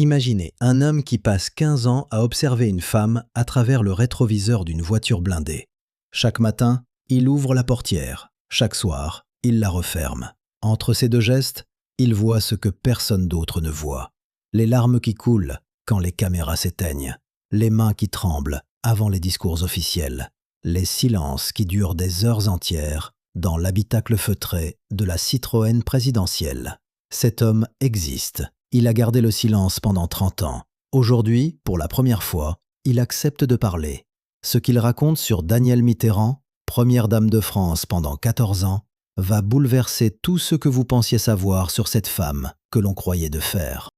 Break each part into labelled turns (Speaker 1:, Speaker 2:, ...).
Speaker 1: Imaginez un homme qui passe 15 ans à observer une femme à travers le rétroviseur d'une voiture blindée. Chaque matin, il ouvre la portière. Chaque soir, il la referme. Entre ces deux gestes, il voit ce que personne d'autre ne voit. Les larmes qui coulent quand les caméras s'éteignent. Les mains qui tremblent avant les discours officiels. Les silences qui durent des heures entières dans l'habitacle feutré de la Citroën présidentielle. Cet homme existe. Il a gardé le silence pendant 30 ans. Aujourd'hui, pour la première fois, il accepte de parler. Ce qu'il raconte sur Danielle Mitterrand, première dame de France pendant 14 ans, va bouleverser tout ce que vous pensiez savoir sur cette femme que l'on croyait de fer.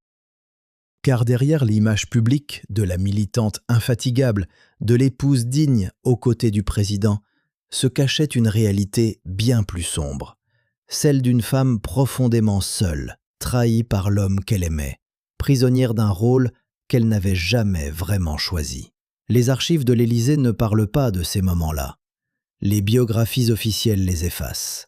Speaker 1: Car derrière l'image publique de la militante infatigable, de l'épouse digne aux côtés du président, se cachait une réalité bien plus sombre, celle d'une femme profondément seule, trahie par l'homme qu'elle aimait, prisonnière d'un rôle qu'elle n'avait jamais vraiment choisi. Les archives de l'Élysée ne parlent pas de ces moments-là. Les biographies officielles les effacent.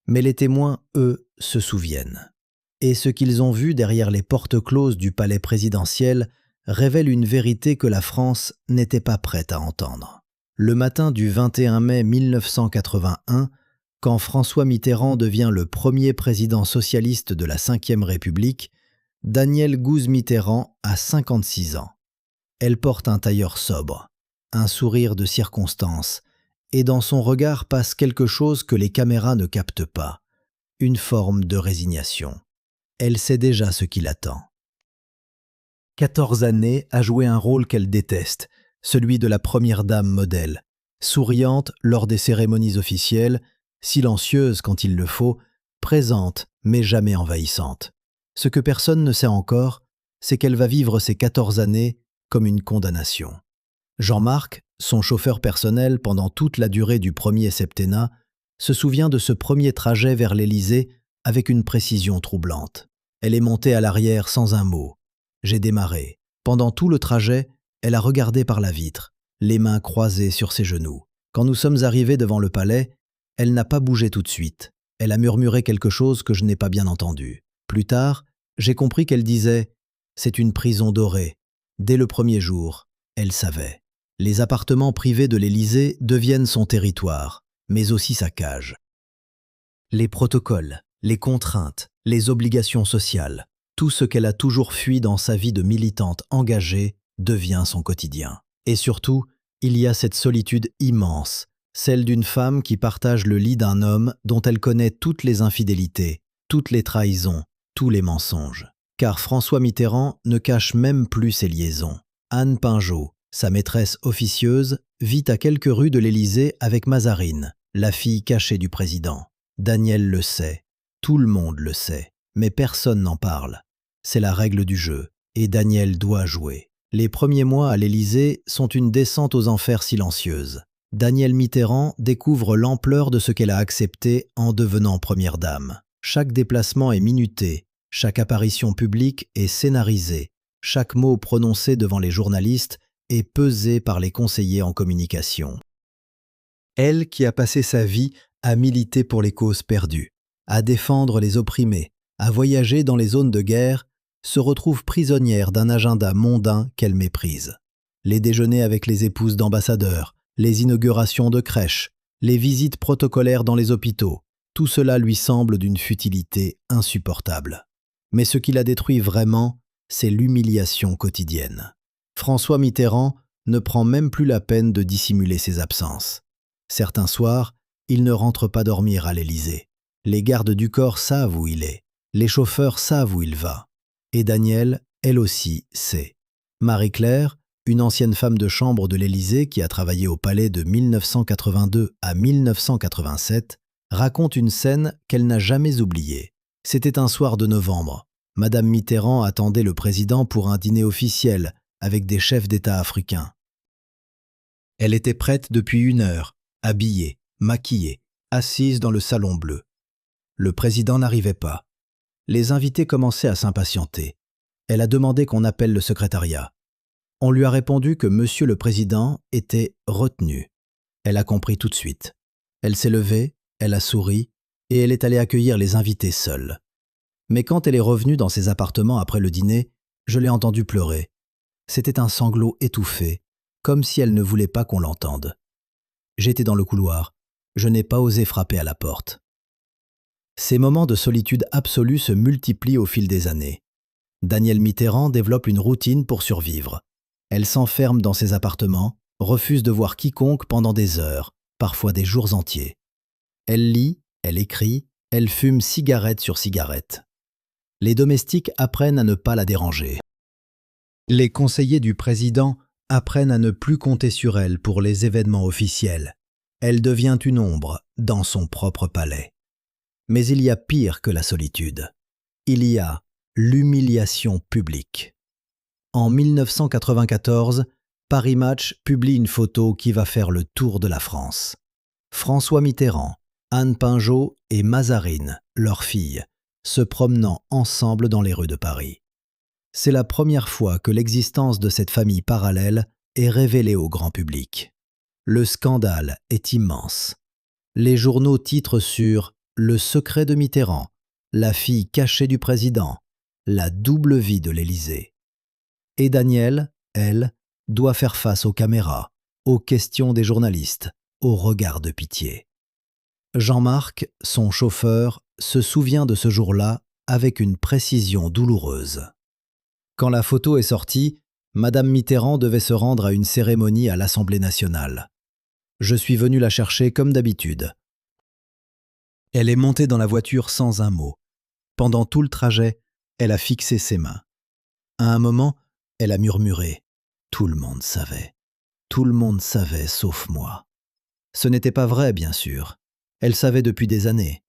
Speaker 1: Mais les témoins, eux, se souviennent. Et ce qu'ils ont vu derrière les portes closes du palais présidentiel révèle une vérité que la France n'était pas prête à entendre. Le matin du 21 mai 1981, quand François Mitterrand devient le premier président socialiste de la Ve République, Danielle Gouze Mitterrand a 56 ans. Elle porte un tailleur sobre, un sourire de circonstance, et dans son regard passe quelque chose que les caméras ne captent pas, une forme de résignation. Elle sait déjà ce qui l'attend. 14 années à jouer un rôle qu'elle déteste, celui de la première dame modèle, souriante lors des cérémonies officielles, silencieuse quand il le faut, présente mais jamais envahissante. Ce que personne ne sait encore, c'est qu'elle va vivre ces 14 années comme une condamnation. Jean-Marc, son chauffeur personnel pendant toute la durée du premier septennat, se souvient de ce premier trajet vers l'Élysée avec une précision troublante. Elle est montée à l'arrière sans un mot. J'ai démarré. Pendant tout le trajet, elle a regardé par la vitre, les mains croisées sur ses genoux. Quand nous sommes arrivés devant le palais, elle n'a pas bougé tout de suite. Elle a murmuré quelque chose que je n'ai pas bien entendu. Plus tard, j'ai compris qu'elle disait « C'est une prison dorée ». Dès le premier jour, elle savait. Les appartements privés de l'Élysée deviennent son territoire, mais aussi sa cage. Les protocoles, les contraintes, les obligations sociales, tout ce qu'elle a toujours fui dans sa vie de militante engagée devient son quotidien. Et surtout, il y a cette solitude immense, celle d'une femme qui partage le lit d'un homme dont elle connaît toutes les infidélités, toutes les trahisons, tous les mensonges. Car François Mitterrand ne cache même plus ses liaisons. Anne Pinjot, sa maîtresse officieuse, vit à quelques rues de l'Élysée avec Mazarine, la fille cachée du président. Danielle le sait, tout le monde le sait, mais personne n'en parle. C'est la règle du jeu, et Danielle doit jouer. Les premiers mois à l'Élysée sont une descente aux enfers silencieuse. Danielle Mitterrand découvre l'ampleur de ce qu'elle a accepté en devenant première dame. Chaque déplacement est minuté, chaque apparition publique est scénarisée, chaque mot prononcé devant les journalistes est pesé par les conseillers en communication. Elle qui a passé sa vie à militer pour les causes perdues, à défendre les opprimés, à voyager dans les zones de guerre, se retrouve prisonnière d'un agenda mondain qu'elle méprise. Les déjeuners avec les épouses d'ambassadeurs, les inaugurations de crèches, les visites protocolaires dans les hôpitaux, tout cela lui semble d'une futilité insupportable. Mais ce qui la détruit vraiment, c'est l'humiliation quotidienne. François Mitterrand ne prend même plus la peine de dissimuler ses absences. Certains soirs, il ne rentre pas dormir à l'Élysée. Les gardes du corps savent où il est. Les chauffeurs savent où il va. Et Danielle, elle aussi, sait. Marie-Claire, une ancienne femme de chambre de l'Élysée qui a travaillé au palais de 1982 à 1987, raconte une scène qu'elle n'a jamais oubliée. C'était un soir de novembre. Madame Mitterrand attendait le président pour un dîner officiel avec des chefs d'État africains. Elle était prête depuis 1 heure, habillée, maquillée, assise dans le salon bleu. Le président n'arrivait pas. Les invités commençaient à s'impatienter. Elle a demandé qu'on appelle le secrétariat. On lui a répondu que Monsieur le Président était retenu. Elle a compris tout de suite. Elle s'est levée, elle a souri et elle est allée accueillir les invités seule. Mais quand elle est revenue dans ses appartements après le dîner, Je l'ai entendue pleurer. C'était un sanglot étouffé, comme si elle ne voulait pas qu'on l'entende. J'étais dans le couloir. Je n'ai pas osé frapper à la porte. Ces moments de solitude absolue se multiplient au fil des années. Danielle Mitterrand développe une routine pour survivre. Elle s'enferme dans ses appartements, refuse de voir quiconque pendant des heures, parfois des jours entiers. Elle lit, elle écrit, elle fume cigarette sur cigarette. Les domestiques apprennent à ne pas la déranger. Les conseillers du président apprennent à ne plus compter sur elle pour les événements officiels. Elle devient une ombre dans son propre palais. Mais il y a pire que la solitude. Il y a l'humiliation publique. En 1994, Paris Match publie une photo qui va faire le tour de la France. François Mitterrand, Anne Pinjot et Mazarine, leur fille, se promenant ensemble dans les rues de Paris. C'est la première fois que l'existence de cette famille parallèle est révélée au grand public. Le scandale est immense. Les journaux titrent sur « Le secret de Mitterrand », la fille cachée du président, la double vie de l'Élysée. Et Danielle, elle, doit faire face aux caméras, aux questions des journalistes, aux regards de pitié. Jean-Marc, son chauffeur, se souvient de ce jour-là avec une précision douloureuse. Quand la photo est sortie, Madame Mitterrand devait se rendre à une cérémonie à l'Assemblée nationale. Je suis venu la chercher comme d'habitude. Elle est montée dans la voiture sans un mot. Pendant tout le trajet, elle a fixé ses mains. À un moment, elle a murmuré « Tout le monde savait. Tout le monde savait, sauf moi. » Ce n'était pas vrai, bien sûr. Elle savait depuis des années.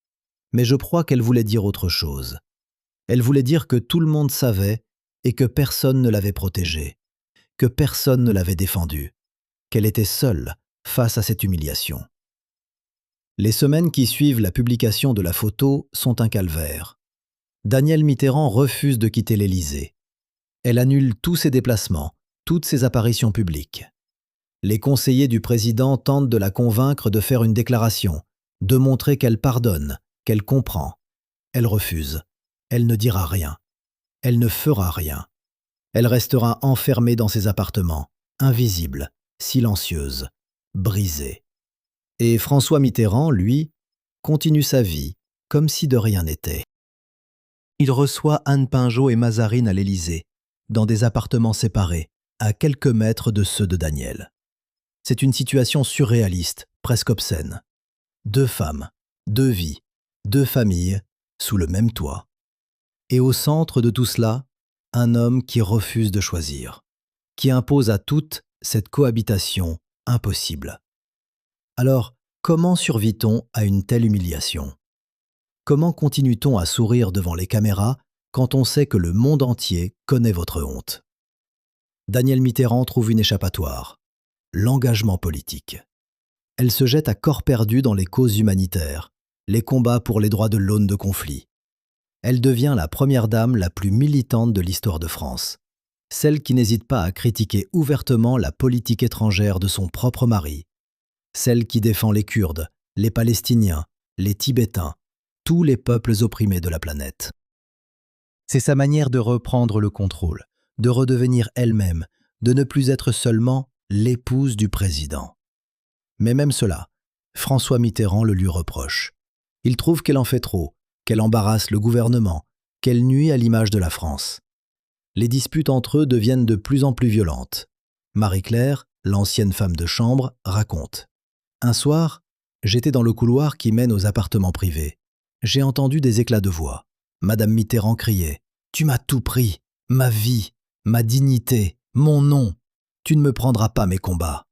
Speaker 1: Mais je crois qu'elle voulait dire autre chose. Elle voulait dire que tout le monde savait et que personne ne l'avait protégée, que personne ne l'avait défendue, qu'elle était seule face à cette humiliation. Les semaines qui suivent la publication de la photo sont un calvaire. Danielle Mitterrand refuse de quitter l'Élysée. Elle annule tous ses déplacements, toutes ses apparitions publiques. Les conseillers du président tentent de la convaincre de faire une déclaration, de montrer qu'elle pardonne, qu'elle comprend. Elle refuse. Elle ne dira rien. Elle ne fera rien. Elle restera enfermée dans ses appartements, invisible, silencieuse, brisée. Et François Mitterrand, lui, continue sa vie comme si de rien n'était. Il reçoit Anne Pinjot et Mazarine à l'Élysée, dans des appartements séparés, à quelques mètres de ceux de Danielle. C'est une situation surréaliste, presque obscène. 2 femmes, 2 vies, 2 familles, sous le même toit. Et au centre de tout cela, un homme qui refuse de choisir, qui impose à toutes cette cohabitation impossible. Alors, comment survit-on à une telle humiliation? Comment continue-t-on à sourire devant les caméras quand on sait que le monde entier connaît votre honte? Danielle Mitterrand trouve une échappatoire, l'engagement politique. Elle se jette à corps perdu dans les causes humanitaires, les combats pour les droits de l'aune de conflit. Elle devient la première dame la plus militante de l'histoire de France, celle qui n'hésite pas à critiquer ouvertement la politique étrangère de son propre mari, celle qui défend les Kurdes, les Palestiniens, les Tibétains, tous les peuples opprimés de la planète. C'est sa manière de reprendre le contrôle, de redevenir elle-même, de ne plus être seulement l'épouse du président. Mais même cela, François Mitterrand le lui reproche. Il trouve qu'elle en fait trop, qu'elle embarrasse le gouvernement, qu'elle nuit à l'image de la France. Les disputes entre eux deviennent de plus en plus violentes. Marie-Claire, l'ancienne femme de chambre, raconte. Un soir, j'étais dans le couloir qui mène aux appartements privés. J'ai entendu des éclats de voix. Madame Mitterrand criait « Tu m'as tout pris, ma vie, ma dignité, mon nom. Tu ne me prendras pas mes combats. »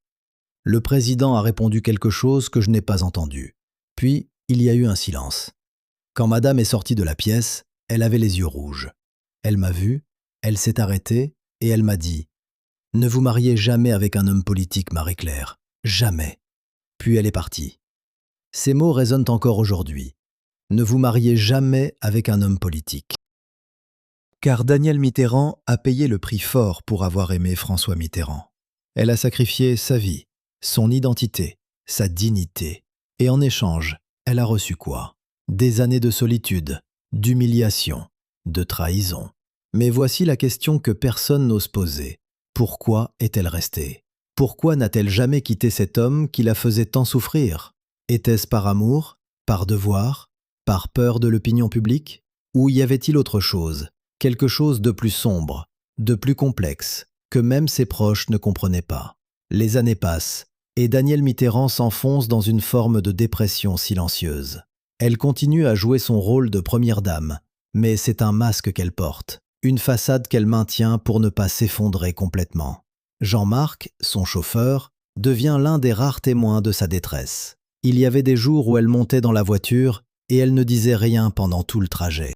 Speaker 1: Le président a répondu quelque chose que je n'ai pas entendu. Puis, il y a eu un silence. Quand madame est sortie de la pièce, elle avait les yeux rouges. Elle m'a vu, elle s'est arrêtée et elle m'a dit « Ne vous mariez jamais avec un homme politique, Marie-Claire. Jamais. » Puis elle est partie. Ces mots résonnent encore aujourd'hui. Ne vous mariez jamais avec un homme politique. Car Danielle Mitterrand a payé le prix fort pour avoir aimé François Mitterrand. Elle a sacrifié sa vie, son identité, sa dignité. Et en échange, elle a reçu quoi? Des années de solitude, d'humiliation, de trahison. Mais voici la question que personne n'ose poser. Pourquoi est-elle restée? Pourquoi n'a-t-elle jamais quitté cet homme qui la faisait tant souffrir? Était-ce par amour, par devoir, par peur de l'opinion publique? Ou y avait-il autre chose, quelque chose de plus sombre, de plus complexe, que même ses proches ne comprenaient pas? Les années passent, et Danielle Mitterrand s'enfonce dans une forme de dépression silencieuse. Elle continue à jouer son rôle de première dame, mais c'est un masque qu'elle porte, une façade qu'elle maintient pour ne pas s'effondrer complètement. Jean-Marc, son chauffeur, devient l'un des rares témoins de sa détresse. Il y avait des jours où elle montait dans la voiture et elle ne disait rien pendant tout le trajet.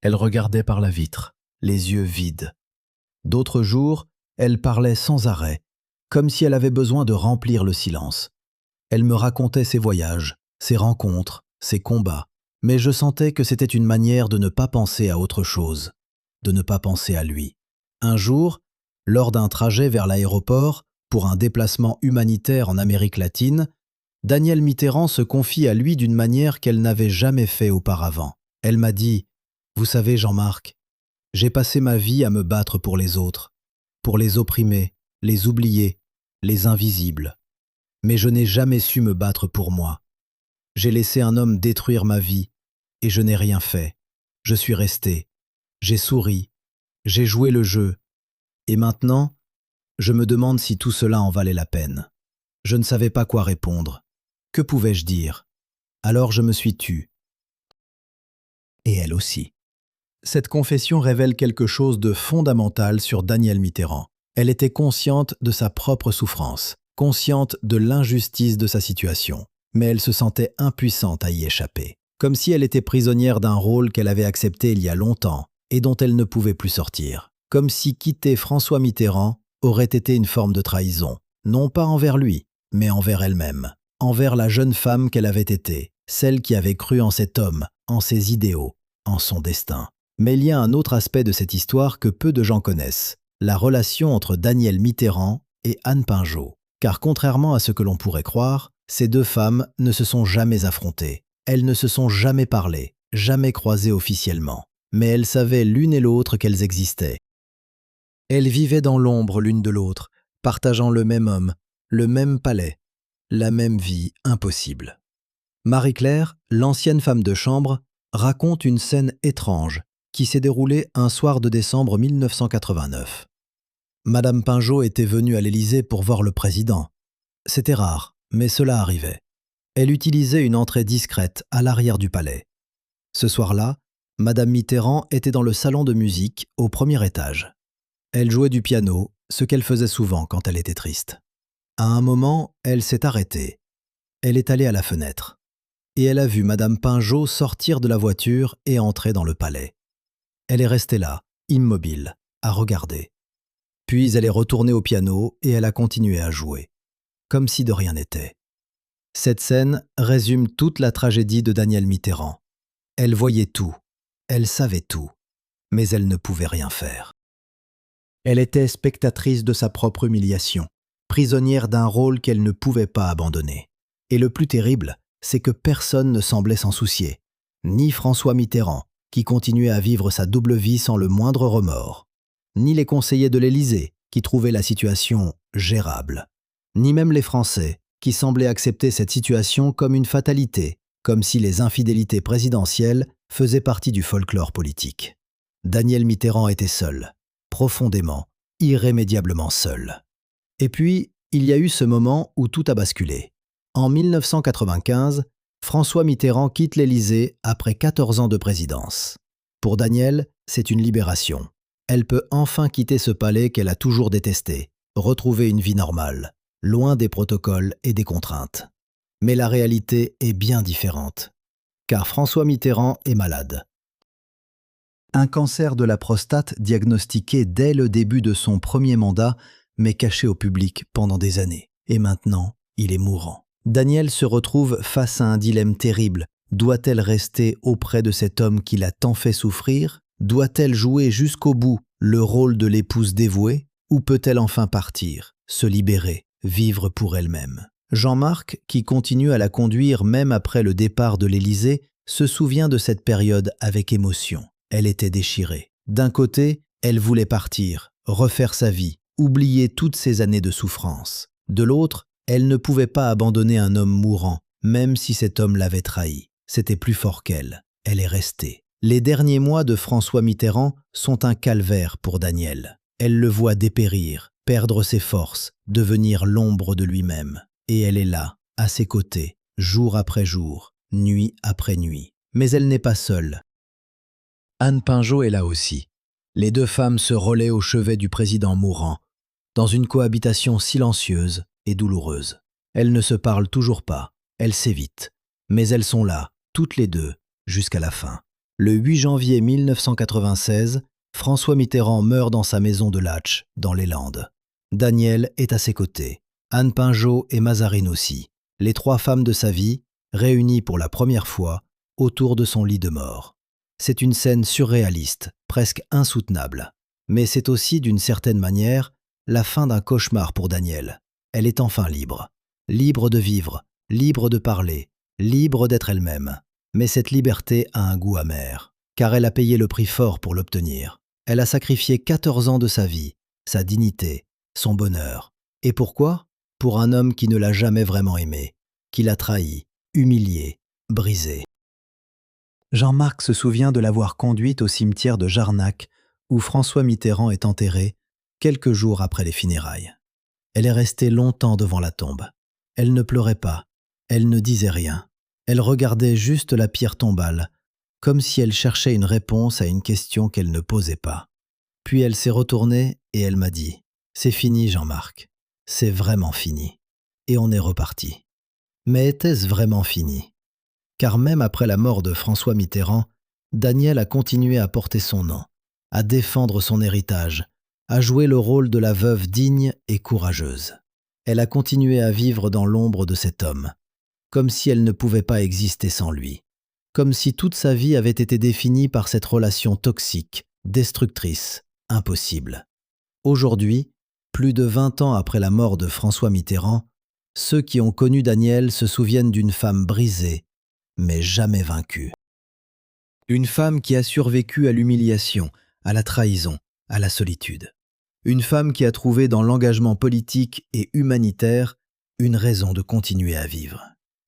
Speaker 1: Elle regardait par la vitre, les yeux vides. D'autres jours, elle parlait sans arrêt, comme si elle avait besoin de remplir le silence. Elle me racontait ses voyages, ses rencontres, ses combats, mais je sentais que c'était une manière de ne pas penser à autre chose, de ne pas penser à lui. Un jour, lors d'un trajet vers l'aéroport, pour un déplacement humanitaire en Amérique latine, Danielle Mitterrand se confie à lui d'une manière qu'elle n'avait jamais fait auparavant. Elle m'a dit « Vous savez, Jean-Marc, j'ai passé ma vie à me battre pour les autres, pour les opprimés, les oubliés, les invisibles. Mais je n'ai jamais su me battre pour moi. J'ai laissé un homme détruire ma vie et je n'ai rien fait. Je suis resté, j'ai souri, j'ai joué le jeu. Et maintenant, je me demande si tout cela en valait la peine. Je ne savais pas quoi répondre. Que pouvais-je dire? Alors je me suis tu. Et elle aussi. Cette confession révèle quelque chose de fondamental sur Danielle Mitterrand. Elle était consciente de sa propre souffrance, consciente de l'injustice de sa situation, mais elle se sentait impuissante à y échapper, comme si elle était prisonnière d'un rôle qu'elle avait accepté il y a longtemps et dont elle ne pouvait plus sortir, comme si quitter François Mitterrand aurait été une forme de trahison, non pas envers lui, mais envers elle-même, envers la jeune femme qu'elle avait été, celle qui avait cru en cet homme, en ses idéaux, en son destin. Mais il y a un autre aspect de cette histoire que peu de gens connaissent, la relation entre Danielle Mitterrand et Anne Pinjot. Car contrairement à ce que l'on pourrait croire, ces deux femmes ne se sont jamais affrontées. Elles ne se sont jamais parlé, jamais croisées officiellement. Mais elles savaient l'une et l'autre qu'elles existaient. Elles vivaient dans l'ombre l'une de l'autre, partageant le même homme, le même palais, la même vie impossible. Marie-Claire, l'ancienne femme de chambre, raconte une scène étrange qui s'est déroulée un soir de décembre 1989. Madame Pinjot était venue à l'Élysée pour voir le président. C'était rare, mais cela arrivait. Elle utilisait une entrée discrète à l'arrière du palais. Ce soir-là, Madame Mitterrand était dans le salon de musique au premier étage. Elle jouait du piano, ce qu'elle faisait souvent quand elle était triste. À un moment, elle s'est arrêtée. Elle est allée à la fenêtre. Et elle a vu Madame Pinjot sortir de la voiture et entrer dans le palais. Elle est restée là, immobile, à regarder. Puis elle est retournée au piano et elle a continué à jouer, comme si de rien n'était. Cette scène résume toute la tragédie de Danielle Mitterrand. Elle voyait tout, elle savait tout, mais elle ne pouvait rien faire. Elle était spectatrice de sa propre humiliation, prisonnière d'un rôle qu'elle ne pouvait pas abandonner. Et le plus terrible, c'est que personne ne semblait s'en soucier, ni François Mitterrand, qui continuait à vivre sa double vie sans le moindre remords, ni les conseillers de l'Élysée, qui trouvaient la situation gérable, ni même les Français, qui semblaient accepter cette situation comme une fatalité, comme si les infidélités présidentielles faisaient partie du folklore politique. Danielle Mitterrand était seule, profondément, irrémédiablement seule. Et puis, il y a eu ce moment où tout a basculé. En 1995, François Mitterrand quitte l'Élysée après 14 ans de présidence. Pour Danielle, c'est une libération. Elle peut enfin quitter ce palais qu'elle a toujours détesté, retrouver une vie normale, loin des protocoles et des contraintes. Mais la réalité est bien différente, car François Mitterrand est malade. Un cancer de la prostate diagnostiqué dès le début de son premier mandat, mais caché au public pendant des années. Et maintenant, il est mourant. Danielle se retrouve face à un dilemme terrible. Doit-elle rester auprès de cet homme qui l'a tant fait souffrir? Doit-elle jouer jusqu'au bout le rôle de l'épouse dévouée? Ou peut-elle enfin partir, se libérer, vivre pour elle-même? Jean-Marc, qui continue à la conduire même après le départ de l'Élysée, se souvient de cette période avec émotion. Elle était déchirée, D'un côté, elle voulait partir, refaire sa vie, oublier toutes ces années de souffrance. De l'autre, elle ne pouvait pas abandonner un homme mourant, même si cet homme l'avait trahie. C'était plus fort qu'elle. Elle est restée. Les derniers mois de François Mitterrand sont un calvaire pour Danielle. Elle le voit dépérir, perdre ses forces, devenir l'ombre de lui-même. Et elle est là, à ses côtés, jour après jour, nuit après nuit. Mais elle n'est pas seule. Anne Pinjot est là aussi. Les deux femmes se relaient au chevet du président mourant, dans une cohabitation silencieuse et douloureuse. Elles ne se parlent toujours pas, elles s'évitent, mais elles sont là, toutes les deux, jusqu'à la fin. Le 8 janvier 1996, François Mitterrand meurt dans sa maison de Latch, dans les Landes. Danielle est à ses côtés, Anne Pinjot et Mazarine aussi, les trois femmes de sa vie, réunies pour la première fois autour de son lit de mort. C'est une scène surréaliste, presque insoutenable. Mais c'est aussi, d'une certaine manière, la fin d'un cauchemar pour Danielle. Elle est enfin libre. Libre de vivre, libre de parler, libre d'être elle-même. Mais cette liberté a un goût amer, car elle a payé le prix fort pour l'obtenir. Elle a sacrifié 14 ans de sa vie, sa dignité, son bonheur. Et pourquoi ? Pour un homme qui ne l'a jamais vraiment aimée, qui l'a trahi, humiliée, brisée. Jean-Marc se souvient de l'avoir conduite au cimetière de Jarnac, où François Mitterrand est enterré, quelques jours après les funérailles. Elle est restée longtemps devant la tombe. Elle ne pleurait pas, elle ne disait rien. Elle regardait juste la pierre tombale, comme si elle cherchait une réponse à une question qu'elle ne posait pas. Puis elle s'est retournée et elle m'a dit « C'est fini, Jean-Marc, c'est vraiment fini. » Et on est reparti. Mais était-ce vraiment fini ? Car même après la mort de François Mitterrand, Danielle a continué à porter son nom, à défendre son héritage, à jouer le rôle de la veuve digne et courageuse. Elle a continué à vivre dans l'ombre de cet homme, comme si elle ne pouvait pas exister sans lui, comme si toute sa vie avait été définie par cette relation toxique, destructrice, impossible. Aujourd'hui, plus de 20 ans après la mort de François Mitterrand, ceux qui ont connu Danielle se souviennent d'une femme brisée, mais jamais vaincue. Une femme qui a survécu à l'humiliation, à la trahison, à la solitude. Une femme qui a trouvé dans l'engagement politique et humanitaire une raison de continuer à vivre.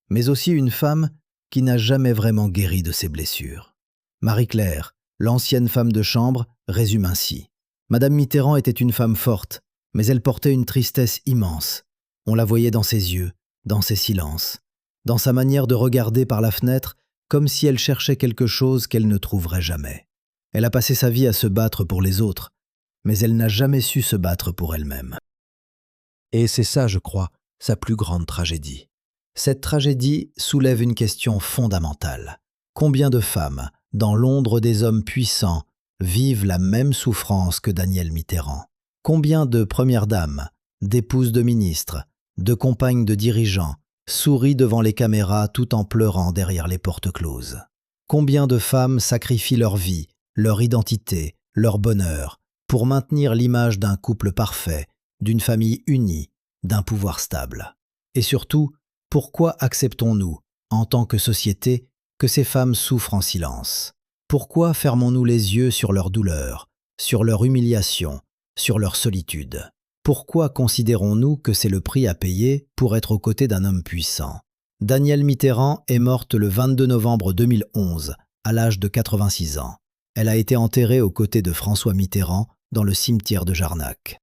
Speaker 1: Mais aussi une femme qui n'a jamais vraiment guéri de ses blessures. Marie-Claire, l'ancienne femme de chambre, résume ainsi. Madame Mitterrand était une femme forte, mais elle portait une tristesse immense. On la voyait dans ses yeux, dans ses silences, dans sa manière de regarder par la fenêtre, comme si elle cherchait quelque chose qu'elle ne trouverait jamais. Elle a passé sa vie à se battre pour les autres, mais elle n'a jamais su se battre pour elle-même. Et c'est ça, je crois, sa plus grande tragédie. Cette tragédie soulève une question fondamentale. Combien de femmes, dans l'ombre des hommes puissants, vivent la même souffrance que Danielle Mitterrand? Combien de premières dames, d'épouses de ministres, de compagnes de dirigeants, sourient devant les caméras tout en pleurant derrière les portes closes? Combien de femmes sacrifient leur vie, leur identité, leur bonheur, pour maintenir l'image d'un couple parfait, d'une famille unie, d'un pouvoir stable? Et surtout, pourquoi acceptons-nous, en tant que société, que ces femmes souffrent en silence? Pourquoi fermons-nous les yeux sur leur douleur, sur leur humiliation, sur leur solitude? Pourquoi considérons-nous que c'est le prix à payer pour être aux côtés d'un homme puissant? Danielle Mitterrand est morte le 22 novembre 2011, à l'âge de 86 ans. Elle a été enterrée aux côtés de François Mitterrand dans le cimetière de Jarnac.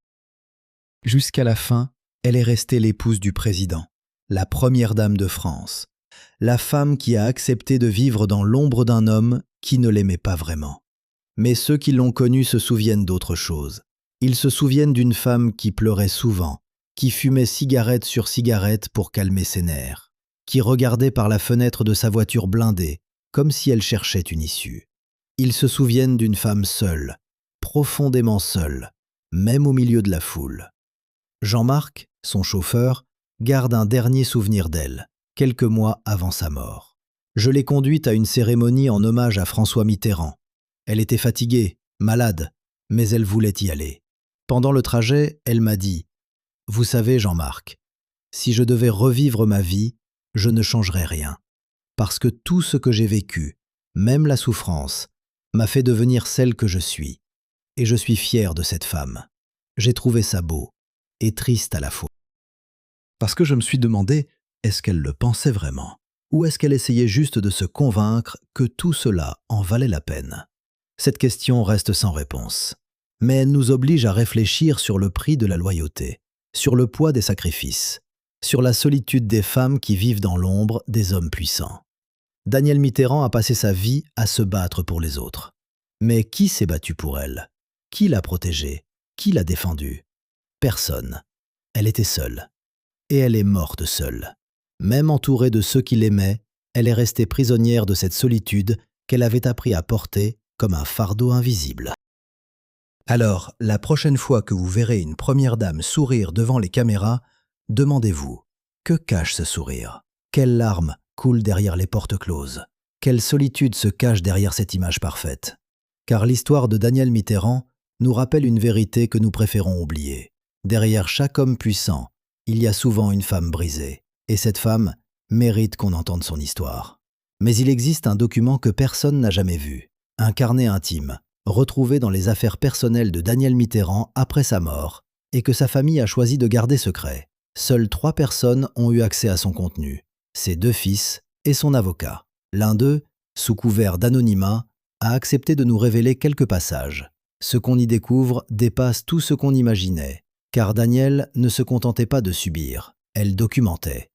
Speaker 1: Jusqu'à la fin, elle est restée l'épouse du président, la première dame de France, la femme qui a accepté de vivre dans l'ombre d'un homme qui ne l'aimait pas vraiment. Mais ceux qui l'ont connue se souviennent d'autre chose. Ils se souviennent d'une femme qui pleurait souvent, qui fumait cigarette sur cigarette pour calmer ses nerfs, qui regardait par la fenêtre de sa voiture blindée, comme si elle cherchait une issue. Ils se souviennent d'une femme seule, profondément seule, même au milieu de la foule. Jean-Marc, son chauffeur, garde un dernier souvenir d'elle, quelques mois avant sa mort. Je l'ai conduite à une cérémonie en hommage à François Mitterrand. Elle était fatiguée, malade, mais elle voulait y aller. Pendant le trajet, elle m'a dit « Vous savez, Jean-Marc, si je devais revivre ma vie, je ne changerais rien. Parce que tout ce que j'ai vécu, même la souffrance, m'a fait devenir celle que je suis. et je suis fier de cette femme. J'ai trouvé ça beau et triste à la fois. Parce que je me suis demandé, est-ce qu'elle le pensait vraiment? Ou est-ce qu'elle essayait juste de se convaincre que tout cela en valait la peine? Cette question reste sans réponse. Mais elle nous oblige à réfléchir sur le prix de la loyauté, sur le poids des sacrifices, sur la solitude des femmes qui vivent dans l'ombre des hommes puissants. Danielle Mitterrand a passé sa vie à se battre pour les autres. Mais qui s'est battu pour elle? Qui l'a protégée? Qui l'a défendue? Personne. Elle était seule. Et elle est morte seule. Même entourée de ceux qui l'aimaient, elle est restée prisonnière de cette solitude qu'elle avait appris à porter comme un fardeau invisible. Alors, la prochaine fois que vous verrez une première dame sourire devant les caméras, demandez-vous, que cache ce sourire? Quelles larmes coulent derrière les portes closes? Quelle solitude se cache derrière cette image parfaite? Car l'histoire de Danielle Mitterrand nous rappelle une vérité que nous préférons oublier. Derrière chaque homme puissant, il y a souvent une femme brisée, et cette femme mérite qu'on entende son histoire. Mais il existe un document que personne n'a jamais vu, un carnet intime, retrouvé dans les affaires personnelles de Danielle Mitterrand après sa mort, et que sa famille a choisi de garder secret. Seules 3 personnes ont eu accès à son contenu, ses 2 fils et son avocat. L'un d'eux, sous couvert d'anonymat, a accepté de nous révéler quelques passages. Ce qu'on y découvre dépasse tout ce qu'on imaginait, car Danielle ne se contentait pas de subir, elle documentait.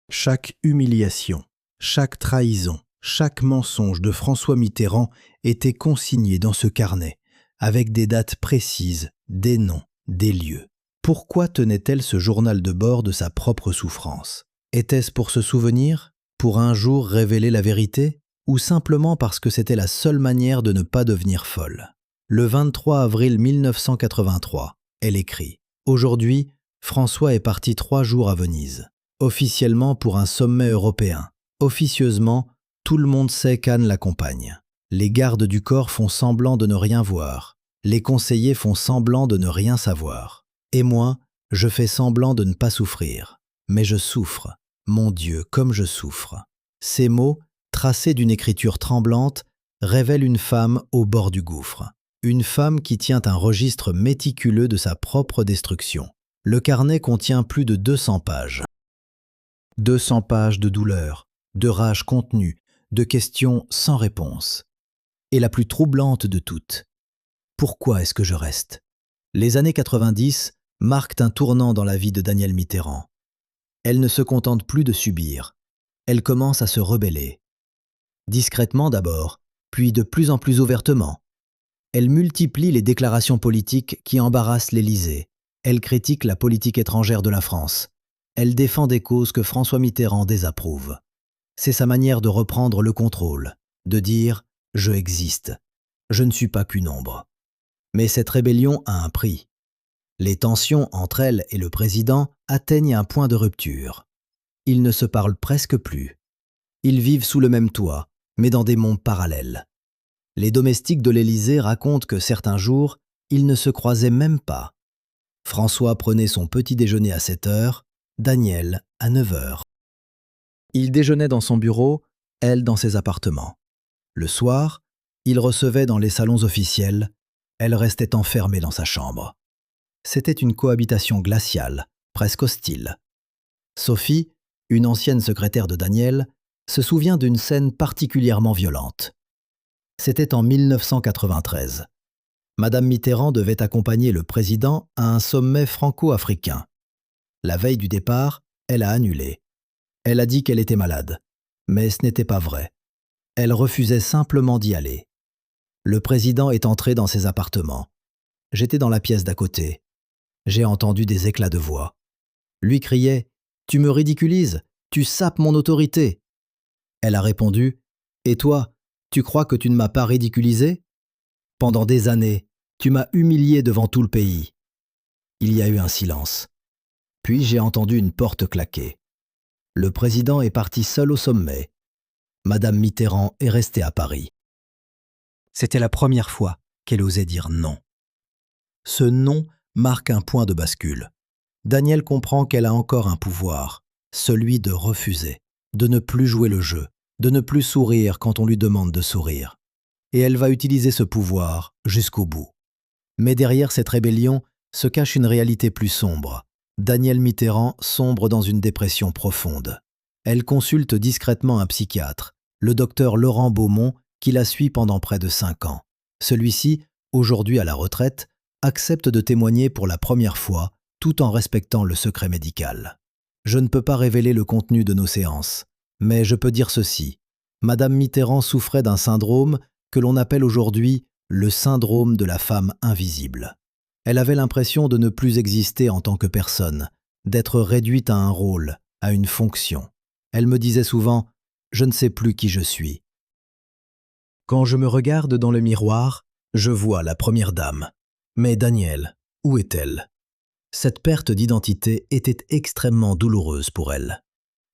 Speaker 1: Chaque humiliation, chaque trahison, chaque mensonge de François Mitterrand était consigné dans ce carnet, avec des dates précises, des noms, des lieux. Pourquoi tenait-elle ce journal de bord de sa propre souffrance? Était-ce pour se souvenir? Pour un jour révéler la vérité? Ou simplement parce que c'était la seule manière de ne pas devenir folle? Le 23 avril 1983, elle écrit « Aujourd'hui, François est parti 3 jours à Venise, officiellement pour un sommet européen. Officieusement, tout le monde sait qu'Anne l'accompagne. Les gardes du corps font semblant de ne rien voir. Les conseillers font semblant de ne rien savoir. Et moi, je fais semblant de ne pas souffrir. Mais je souffre. Mon Dieu, comme je souffre. » Ces mots, tracés d'une écriture tremblante, révèlent une femme au bord du gouffre. Une femme qui tient un registre méticuleux de sa propre destruction. Le carnet contient plus de 200 pages. 200 pages de douleur, de rage contenue, de questions sans réponse. Et la plus troublante de toutes, pourquoi est-ce que je reste? Les années 90 marquent un tournant dans la vie de Danielle Mitterrand. Elle ne se contente plus de subir. Elle commence à se rebeller. Discrètement d'abord, puis de plus en plus ouvertement. Elle multiplie les déclarations politiques qui embarrassent l'Élysée. Elle critique la politique étrangère de la France. Elle défend des causes que François Mitterrand désapprouve. C'est sa manière de reprendre le contrôle, de dire « je existe, je ne suis pas qu'une ombre ». Mais cette rébellion a un prix. Les tensions entre elle et le président atteignent un point de rupture. Ils ne se parlent presque plus. Ils vivent sous le même toit, mais dans des mondes parallèles. Les domestiques de l'Élysée racontent que certains jours, ils ne se croisaient même pas. François prenait son petit déjeuner à 7 heures, Danielle à 9 heures. Il déjeunait dans son bureau, elle dans ses appartements. Le soir, il recevait dans les salons officiels, elle restait enfermée dans sa chambre. C'était une cohabitation glaciale, presque hostile. Sophie, une ancienne secrétaire de Danielle, se souvient d'une scène particulièrement violente. C'était en 1993. Madame Mitterrand devait accompagner le président à un sommet franco-africain. La veille du départ, elle a annulé. Elle a dit qu'elle était malade, mais ce n'était pas vrai. Elle refusait simplement d'y aller. Le président est entré dans ses appartements. J'étais dans la pièce d'à côté. J'ai entendu des éclats de voix. Lui criait « Tu me ridiculises, tu sapes mon autorité !» Elle a répondu « Et toi, tu crois que tu ne m'as pas ridiculisé? Pendant des années, tu m'as humilié devant tout le pays. » Il y a eu un silence. Puis j'ai entendu une porte claquer. Le président est parti seul au sommet. Madame Mitterrand est restée à Paris. C'était la première fois qu'elle osait dire non. Ce non marque un point de bascule. Danielle comprend qu'elle a encore un pouvoir, celui de refuser, de ne plus jouer le jeu, de ne plus sourire quand on lui demande de sourire. et elle va utiliser ce pouvoir jusqu'au bout. Mais derrière cette rébellion se cache une réalité plus sombre. Danielle Mitterrand sombre dans une dépression profonde. Elle consulte discrètement un psychiatre, le docteur Laurent Beaumont, qui la suit pendant près de 5 ans. Celui-ci, aujourd'hui à la retraite, accepte de témoigner pour la première fois, tout en respectant le secret médical. Je ne peux pas révéler le contenu de nos séances, mais je peux dire ceci. Madame Mitterrand souffrait d'un syndrome que l'on appelle aujourd'hui le syndrome de la femme invisible. Elle avait l'impression de ne plus exister en tant que personne, d'être réduite à un rôle, à une fonction. Elle me disait souvent « Je ne sais plus qui je suis ». Quand je me regarde dans le miroir, je vois la première dame. Mais Danielle, où est-elle? Cette perte d'identité était extrêmement douloureuse pour elle.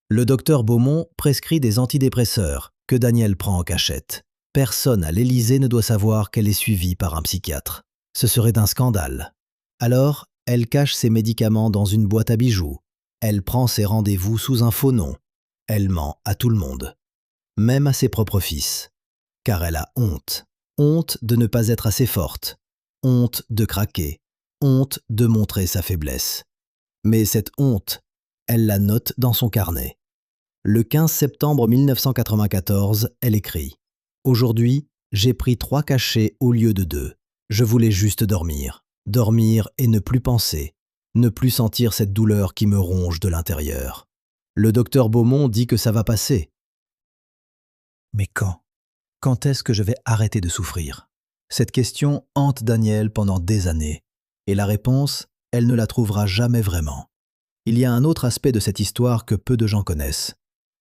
Speaker 1: Le docteur Beaumont prescrit des antidépresseurs que Danielle prend en cachette. Personne à l'Élysée ne doit savoir qu'elle est suivie par un psychiatre. Ce serait un scandale. Alors, elle cache ses médicaments dans une boîte à bijoux. Elle prend ses rendez-vous sous un faux nom. Elle ment à tout le monde, même à ses propres fils. Car elle a honte. Honte de ne pas être assez forte. Honte de craquer. Honte de montrer sa faiblesse. Mais cette honte, elle la note dans son carnet. Le 15 septembre 1994, elle écrit « Aujourd'hui, j'ai pris 3 cachets au lieu de 2. Je voulais juste dormir. Dormir et ne plus penser. Ne plus sentir cette douleur qui me ronge de l'intérieur. Le docteur Beaumont dit que ça va passer. Mais quand? Quand est-ce que je vais arrêter de souffrir? Cette question hante Danielle pendant des années. Et la réponse, elle ne la trouvera jamais vraiment. Il y a un autre aspect de cette histoire que peu de gens connaissent.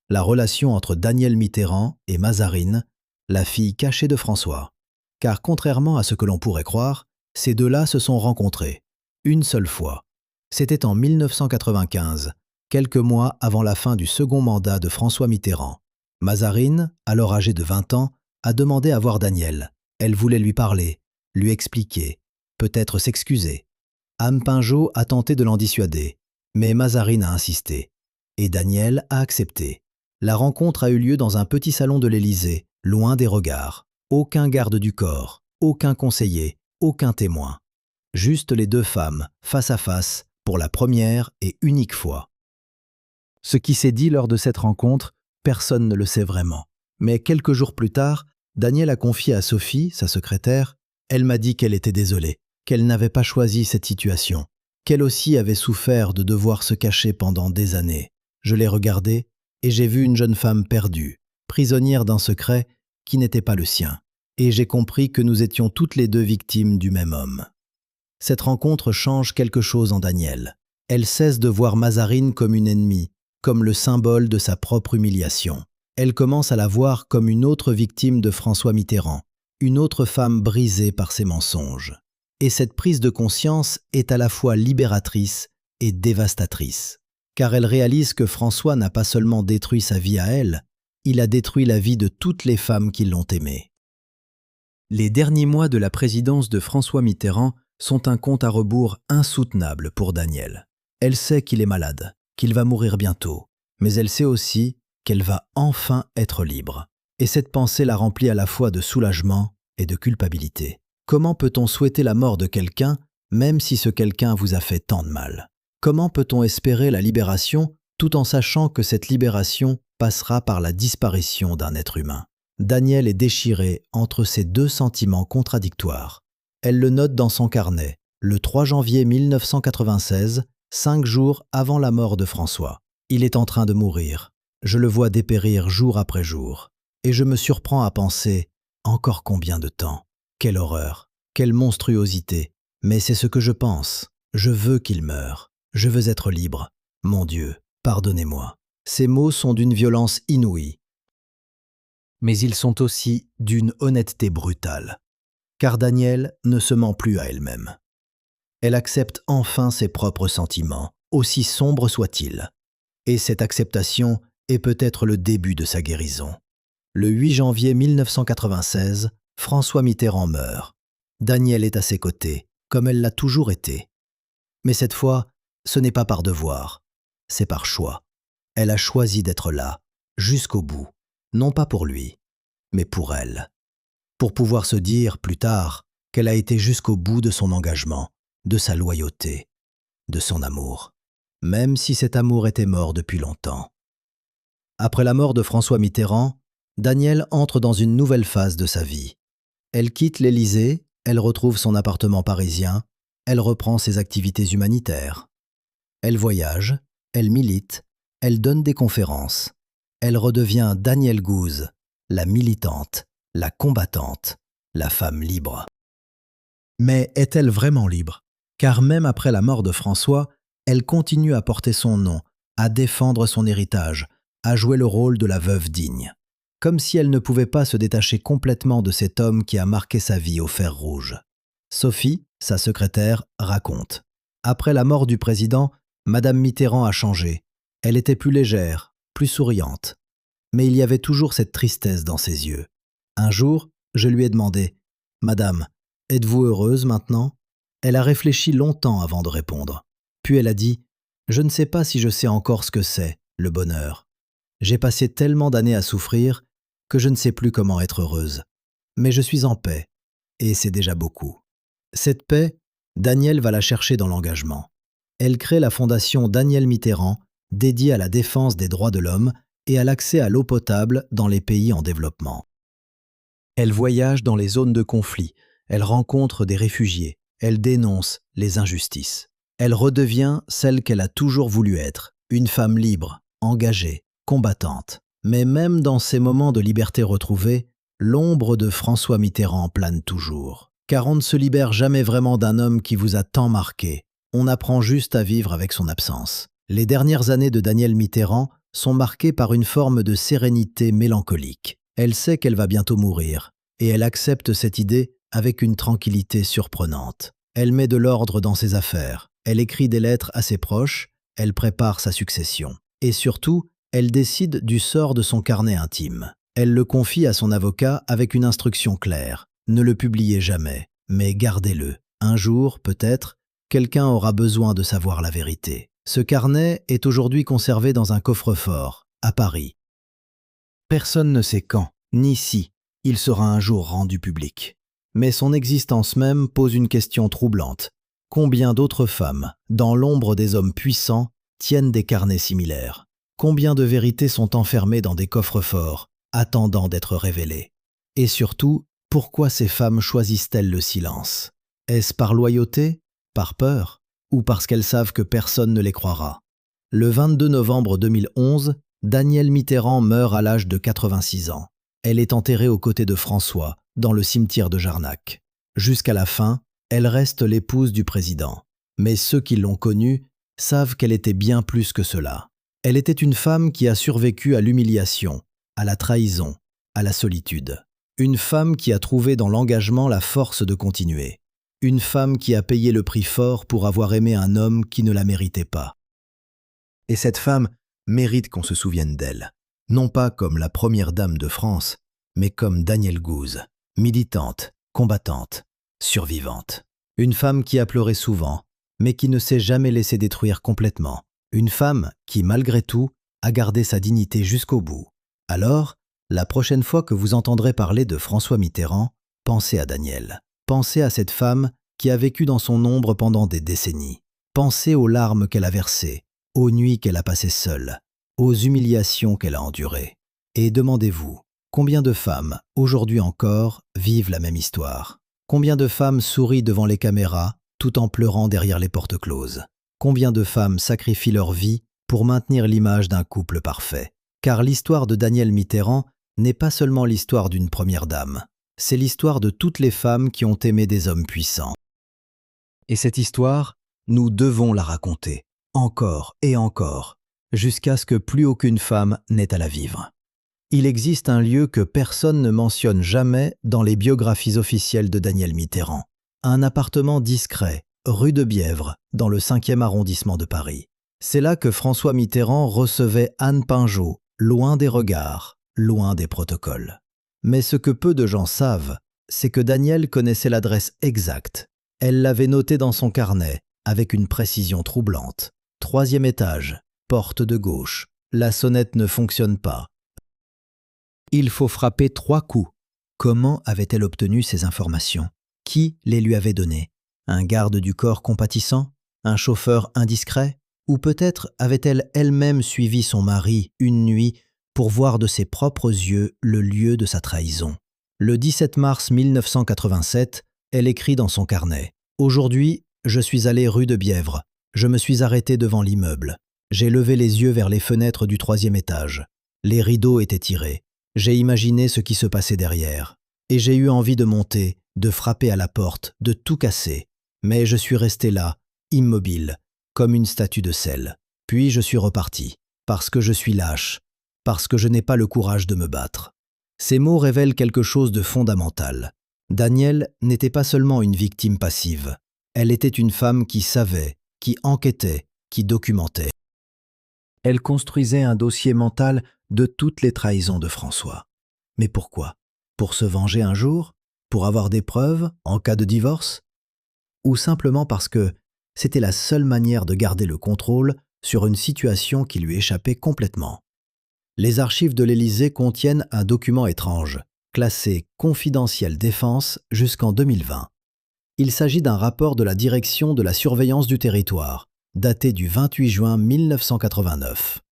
Speaker 1: La relation entre Danielle Mitterrand et Mazarine, la fille cachée de François. Car contrairement à ce que l'on pourrait croire, ces deux-là se sont rencontrés. Une seule fois. C'était en 1995, quelques mois avant la fin du second mandat de François Mitterrand. Mazarine, alors âgée de 20 ans, a demandé à voir Danielle. Elle voulait lui parler, lui expliquer, peut-être s'excuser. Anne Pinjot a tenté de l'en dissuader, mais Mazarine a insisté. Et Danielle a accepté. La rencontre a eu lieu dans un petit salon de l'Élysée, loin des regards. Aucun garde du corps, aucun conseiller, aucun témoin. Juste les 2 femmes, face à face, pour la première et unique fois. Ce qui s'est dit lors de cette rencontre, personne ne le sait vraiment. Mais quelques jours plus tard, Danielle a confié à Sophie, sa secrétaire, elle m'a dit qu'elle était désolée, qu'elle n'avait pas choisi cette situation, qu'elle aussi avait souffert de devoir se cacher pendant des années. Je l'ai regardée et j'ai vu une jeune femme perdue, prisonnière d'un secret qui n'était pas le sien. Et j'ai compris que nous étions toutes les 2 victimes du même homme. Cette rencontre change quelque chose en Danielle. Elle cesse de voir Mazarine comme une ennemie, comme le symbole de sa propre humiliation. Elle commence à la voir comme une autre victime de François Mitterrand, une autre femme brisée par ses mensonges. Et cette prise de conscience est à la fois libératrice et dévastatrice. Car elle réalise que François n'a pas seulement détruit sa vie à elle, il a détruit la vie de toutes les femmes qui l'ont aimée. Les derniers mois de la présidence de François Mitterrand sont un compte à rebours insoutenable pour Danielle. Elle sait qu'il est malade, qu'il va mourir bientôt, mais elle sait aussi qu'elle va enfin être libre. Et cette pensée la remplit à la fois de soulagement et de culpabilité. Comment peut-on souhaiter la mort de quelqu'un, même si ce quelqu'un vous a fait tant de mal? Comment peut-on espérer la libération tout en sachant que cette libération passera par la disparition d'un être humain? Danielle est déchirée entre ces 2 sentiments contradictoires. Elle le note dans son carnet, le 3 janvier 1996, 5 jours avant la mort de François. Il est en train de mourir. Je le vois dépérir jour après jour. Et je me surprends à penser, encore combien de temps? Quelle horreur, quelle monstruosité. Mais c'est ce que je pense. Je veux qu'il meure. Je veux être libre. Mon Dieu, pardonnez-moi. Ces mots sont d'une violence inouïe. Mais ils sont aussi d'une honnêteté brutale. Car Danielle ne se ment plus à elle-même. Elle accepte enfin ses propres sentiments, aussi sombres soient-ils. Et cette acceptation est peut-être le début de sa guérison. Le 8 janvier 1996, François Mitterrand meurt. Danielle est à ses côtés, comme elle l'a toujours été. Mais cette fois, ce n'est pas par devoir, c'est par choix. Elle a choisi d'être là, jusqu'au bout, non pas pour lui, mais pour elle. pour pouvoir se dire, plus tard, qu'elle a été jusqu'au bout de son engagement, de sa loyauté, de son amour, même si cet amour était mort depuis longtemps. Après la mort de François Mitterrand, Danielle entre dans une nouvelle phase de sa vie. Elle quitte l'Élysée, elle retrouve son appartement parisien, elle reprend ses activités humanitaires. Elle voyage, elle milite, elle donne des conférences. Elle redevient Danielle Gouze, la militante, la combattante, la femme libre. Mais est-elle vraiment libre? Car même après la mort de François, elle continue à porter son nom, à défendre son héritage, à jouer le rôle de la veuve digne. Comme si elle ne pouvait pas se détacher complètement de cet homme qui a marqué sa vie au fer rouge. Sophie, sa secrétaire, raconte. Après la mort du président, Madame Mitterrand a changé. Elle était plus légère, plus souriante. Mais il y avait toujours cette tristesse dans ses yeux. Un jour, je lui ai demandé « Madame, êtes-vous heureuse maintenant ?» Elle a réfléchi longtemps avant de répondre. Puis elle a dit « Je ne sais pas si je sais encore ce que c'est, le bonheur. J'ai passé tellement d'années à souffrir que je ne sais plus comment être heureuse. Mais je suis en paix, et c'est déjà beaucoup. » Cette paix, Danielle va la chercher dans l'engagement. Elle crée la fondation Danielle Mitterrand, dédiée à la défense des droits de l'homme et à l'accès à l'eau potable dans les pays en développement. Elle voyage dans les zones de conflit, elle rencontre des réfugiés, elle dénonce les injustices. Elle redevient celle qu'elle a toujours voulu être, une femme libre, engagée, combattante. Mais même dans ces moments de liberté retrouvée, l'ombre de François Mitterrand plane toujours. Car on ne se libère jamais vraiment d'un homme qui vous a tant marqué. On apprend juste à vivre avec son absence. Les dernières années de Danielle Mitterrand sont marquées par une forme de sérénité mélancolique. Elle sait qu'elle va bientôt mourir, et elle accepte cette idée avec une tranquillité surprenante. Elle met de l'ordre dans ses affaires, elle écrit des lettres à ses proches, elle prépare sa succession. Et surtout, elle décide du sort de son carnet intime. Elle le confie à son avocat avec une instruction claire. Ne le publiez jamais, mais gardez-le. Un jour, peut-être, quelqu'un aura besoin de savoir la vérité. Ce carnet est aujourd'hui conservé dans un coffre-fort, à Paris. Personne ne sait quand, ni si, il sera un jour rendu public. Mais son existence même pose une question troublante. Combien d'autres femmes, dans l'ombre des hommes puissants, tiennent des carnets similaires? Combien de vérités sont enfermées dans des coffres-forts, attendant d'être révélées? Et surtout, pourquoi ces femmes choisissent-elles le silence? Est-ce par loyauté, par peur, ou parce qu'elles savent que personne ne les croira? Le 22 novembre 2011, Danielle Mitterrand meurt à l'âge de 86 ans. Elle est enterrée aux côtés de François, dans le cimetière de Jarnac. Jusqu'à la fin, elle reste l'épouse du président. Mais ceux qui l'ont connue savent qu'elle était bien plus que cela. Elle était une femme qui a survécu à l'humiliation, à la trahison, à la solitude. Une femme qui a trouvé dans l'engagement la force de continuer. Une femme qui a payé le prix fort pour avoir aimé un homme qui ne la méritait pas. Et cette femme mérite qu'on se souvienne d'elle. Non pas comme la première dame de France, mais comme Danielle Gouze, militante, combattante, survivante. Une femme qui a pleuré souvent, mais qui ne s'est jamais laissée détruire complètement. Une femme qui, malgré tout, a gardé sa dignité jusqu'au bout. Alors, la prochaine fois que vous entendrez parler de François Mitterrand, pensez à Danielle. Pensez à cette femme qui a vécu dans son ombre pendant des décennies. Pensez aux larmes qu'elle a versées, aux nuits qu'elle a passées seule, aux humiliations qu'elle a endurées. Et demandez-vous, combien de femmes, aujourd'hui encore, vivent la même histoire? Combien de femmes sourient devant les caméras, tout en pleurant derrière les portes closes? Combien de femmes sacrifient leur vie pour maintenir l'image d'un couple parfait? Car l'histoire de Danielle Mitterrand n'est pas seulement l'histoire d'une première dame. C'est l'histoire de toutes les femmes qui ont aimé des hommes puissants. Et cette histoire, nous devons la raconter, encore et encore, jusqu'à ce que plus aucune femme n'ait à la vivre. Il existe un lieu que personne ne mentionne jamais dans les biographies officielles de Danielle Mitterrand. Un appartement discret, rue de Bièvre, dans le 5e arrondissement de Paris. C'est là que François Mitterrand recevait Anne Pinjot, loin des regards, loin des protocoles. Mais ce que peu de gens savent, c'est que Danielle connaissait l'adresse exacte. Elle l'avait notée dans son carnet, avec une précision troublante. 3e étage, porte de gauche. La sonnette ne fonctionne pas. Il faut frapper 3 coups. Comment avait-elle obtenu ces informations? Qui les lui avait données? Un garde du corps compatissant? Un chauffeur indiscret? Ou peut-être avait-elle elle-même suivi son mari une nuit pour voir de ses propres yeux le lieu de sa trahison? Le 17 mars 1987, elle écrit dans son carnet « Aujourd'hui, je suis allée rue de Bièvre. Je me suis arrêtée devant l'immeuble. J'ai levé les yeux vers les fenêtres du 3e étage. Les rideaux étaient tirés. J'ai imaginé ce qui se passait derrière. Et j'ai eu envie de monter, de frapper à la porte, de tout casser. Mais je suis restée là, immobile, comme une statue de sel. Puis je suis repartie, parce que je suis lâche, parce que je n'ai pas le courage de me battre. » Ces mots révèlent quelque chose de fondamental. Danielle n'était pas seulement une victime passive. Elle était une femme qui savait, qui enquêtait, qui documentait. Elle construisait un dossier mental de toutes les trahisons de François. Mais pourquoi? Pour se venger un jour? Pour avoir des preuves en cas de divorce? Ou simplement parce que c'était la seule manière de garder le contrôle sur une situation qui lui échappait complètement? Les archives de l'Élysée contiennent un document étrange, classé « Confidentiel défense » jusqu'en 2020. Il s'agit d'un rapport de la Direction de la surveillance du territoire, daté du 28 juin 1989.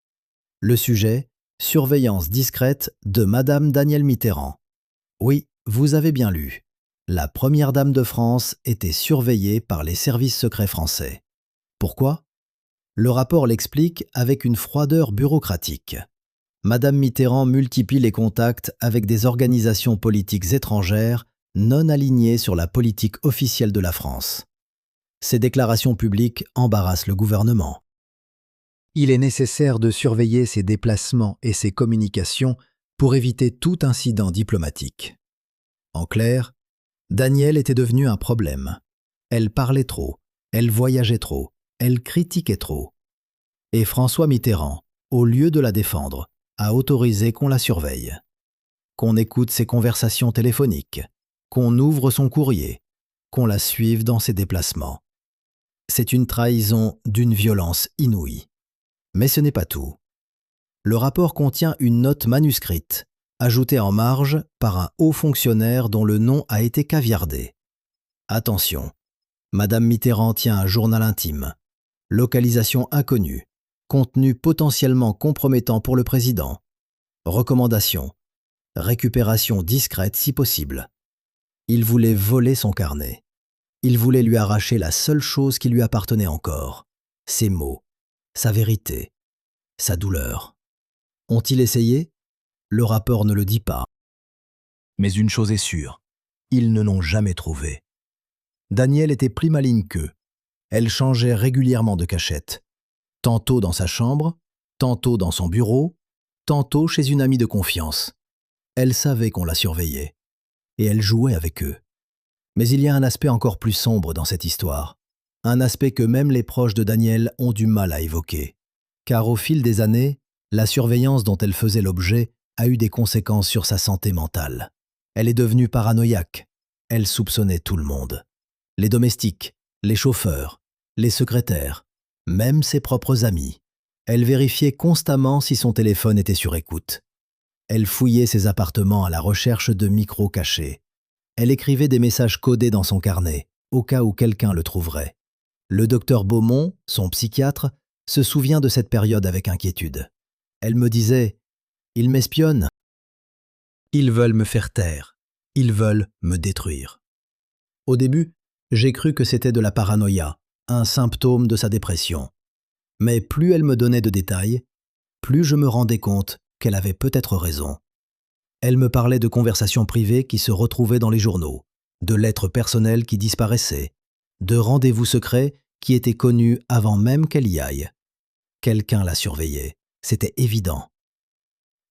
Speaker 1: Le sujet, surveillance discrète de Madame Danielle Mitterrand. Oui, vous avez bien lu. La première dame de France était surveillée par les services secrets français. Pourquoi? Le rapport l'explique avec une froideur bureaucratique. Madame Mitterrand multiplie les contacts avec des organisations politiques étrangères non alignées sur la politique officielle de la France. Ces déclarations publiques embarrassent le gouvernement. Il est nécessaire de surveiller ses déplacements et ses communications pour éviter tout incident diplomatique. En clair, Danielle était devenue un problème. Elle parlait trop, elle voyageait trop, elle critiquait trop. Et François Mitterrand, au lieu de la défendre, a autorisé qu'on la surveille, qu'on écoute ses conversations téléphoniques, qu'on ouvre son courrier, qu'on la suive dans ses déplacements. C'est une trahison d'une violence inouïe. Mais ce n'est pas tout. Le rapport contient une note manuscrite, ajoutée en marge par un haut fonctionnaire dont le nom a été caviardé. Attention, Madame Mitterrand tient un journal intime, localisation inconnue, contenu potentiellement compromettant pour le président, recommandations, récupération discrète si possible. Il voulait voler son carnet. Il voulait lui arracher la seule chose qui lui appartenait encore, ses mots, sa vérité, sa douleur. Ont-ils essayé? Le rapport ne le dit pas. Mais une chose est sûre, ils ne l'ont jamais trouvé. Danielle était plus maligne qu'eux. Elle changeait régulièrement de cachette. Tantôt dans sa chambre, tantôt dans son bureau, tantôt chez une amie de confiance. Elle savait qu'on la surveillait. Et elle jouait avec eux. Mais il y a un aspect encore plus sombre dans cette histoire. Un aspect que même les proches de Danielle ont du mal à évoquer. Car au fil des années, la surveillance dont elle faisait l'objet a eu des conséquences sur sa santé mentale. Elle est devenue paranoïaque. Elle soupçonnait tout le monde. Les domestiques, les chauffeurs, les secrétaires, même ses propres amis. Elle vérifiait constamment si son téléphone était sur écoute. Elle fouillait ses appartements à la recherche de micros cachés. Elle écrivait des messages codés dans son carnet, au cas où quelqu'un le trouverait. Le docteur Beaumont, son psychiatre, se souvient de cette période avec inquiétude. Elle me disait « Ils m'espionnent. Ils veulent me faire taire. Ils veulent me détruire. » Au début, j'ai cru que c'était de la paranoïa, un symptôme de sa dépression. Mais plus elle me donnait de détails, plus je me rendais compte qu'elle avait peut-être raison. Elle me parlait de conversations privées qui se retrouvaient dans les journaux, de lettres personnelles qui disparaissaient, de rendez-vous secrets qui étaient connus avant même qu'elle y aille. Quelqu'un la surveillait, c'était évident.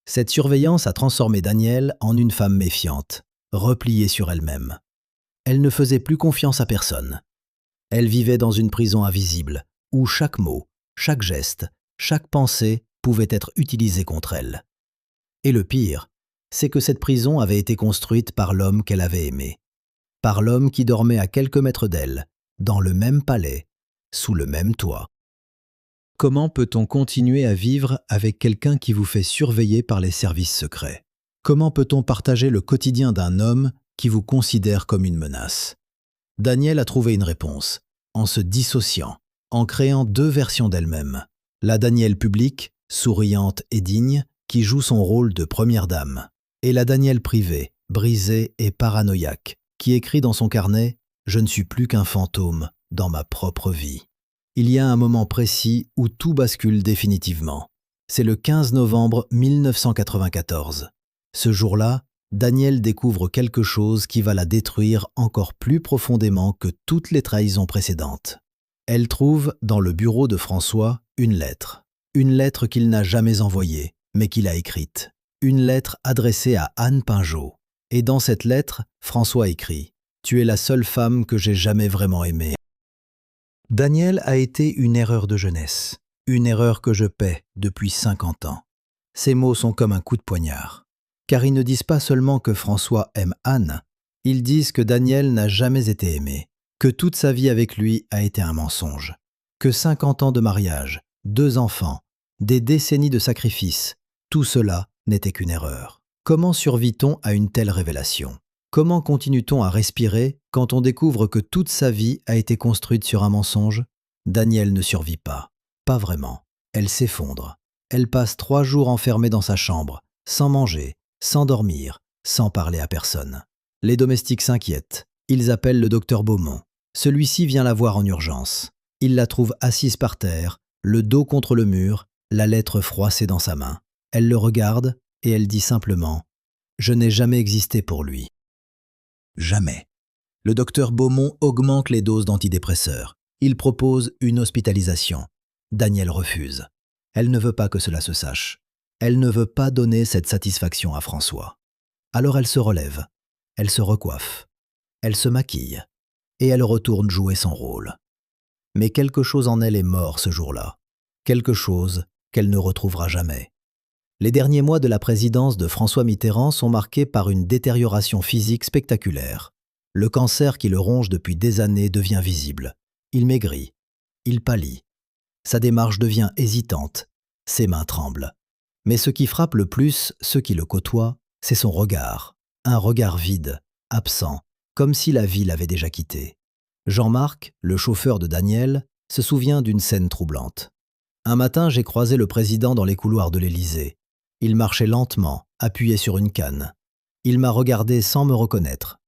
Speaker 1: Cette surveillance a transformé Danielle en une femme méfiante, repliée sur elle-même. Elle ne faisait plus confiance à personne. Elle vivait dans une prison invisible, où chaque mot, chaque geste, chaque pensée pouvait être utilisé contre elle. Et le pire, c'est que cette prison avait été construite par l'homme qu'elle avait aimé, par l'homme qui dormait à quelques mètres d'elle, dans le même palais, sous le même toit. Comment peut-on continuer à vivre avec quelqu'un qui vous fait surveiller par les services secrets? Comment peut-on partager le quotidien d'un homme qui vous considère comme une menace? Danielle a trouvé une réponse, en se dissociant, en créant deux versions d'elle-même. La Danielle publique, souriante et digne, qui joue son rôle de première dame, et la Danielle privée, brisée et paranoïaque, qui écrit dans son carnet « Je ne suis plus qu'un fantôme dans ma propre vie ». Il y a un moment précis où tout bascule définitivement. C'est le 15 novembre 1994. Ce jour-là, Danielle découvre quelque chose qui va la détruire encore plus profondément que toutes les trahisons précédentes. Elle trouve, dans le bureau de François, une lettre qu'il n'a jamais envoyée, mais qu'il a écrite. Une lettre adressée à Anne Pinjot. Et dans cette lettre, François écrit « Tu es la seule femme que j'ai jamais vraiment aimée ». Danielle a été une erreur de jeunesse, une erreur que je paie depuis 50 ans. Ces mots sont comme un coup de poignard. Car ils ne disent pas seulement que François aime Anne, ils disent que Danielle n'a jamais été aimée, que toute sa vie avec lui a été un mensonge, que 50 ans de mariage, 2 enfants, des décennies de sacrifices, tout cela n'était qu'une erreur. Comment survit-on à une telle révélation? Comment continue-t-on à respirer quand on découvre que toute sa vie a été construite sur un mensonge? Danielle ne survit pas. Pas vraiment. Elle s'effondre. Elle passe 3 jours enfermée dans sa chambre, sans manger, sans dormir, sans parler à personne. Les domestiques s'inquiètent. Ils appellent le docteur Beaumont. Celui-ci vient la voir en urgence. Il la trouve assise par terre, le dos contre le mur, la lettre froissée dans sa main. Elle le regarde et elle dit simplement « Je n'ai jamais existé pour lui ». Jamais. Le docteur Beaumont augmente les doses d'antidépresseurs. Il propose une hospitalisation. Danielle refuse. Elle ne veut pas que cela se sache. Elle ne veut pas donner cette satisfaction à François. Alors elle se relève, elle se recoiffe, elle se maquille et elle retourne jouer son rôle. Mais quelque chose en elle est mort ce jour-là, quelque chose qu'elle ne retrouvera jamais. Les derniers mois de la présidence de François Mitterrand sont marqués par une détérioration physique spectaculaire. Le cancer qui le ronge depuis des années devient visible. Il maigrit, il pâlit. Sa démarche devient hésitante, ses mains tremblent. Mais ce qui frappe le plus ceux qui le côtoient, c'est son regard. Un regard vide, absent, comme si la vie l'avait déjà quitté. Jean-Marc, le chauffeur de Danielle, se souvient d'une scène troublante. Un matin, j'ai croisé le président dans les couloirs de l'Élysée. Il marchait lentement, appuyé sur une canne. Il m'a regardé sans me reconnaître.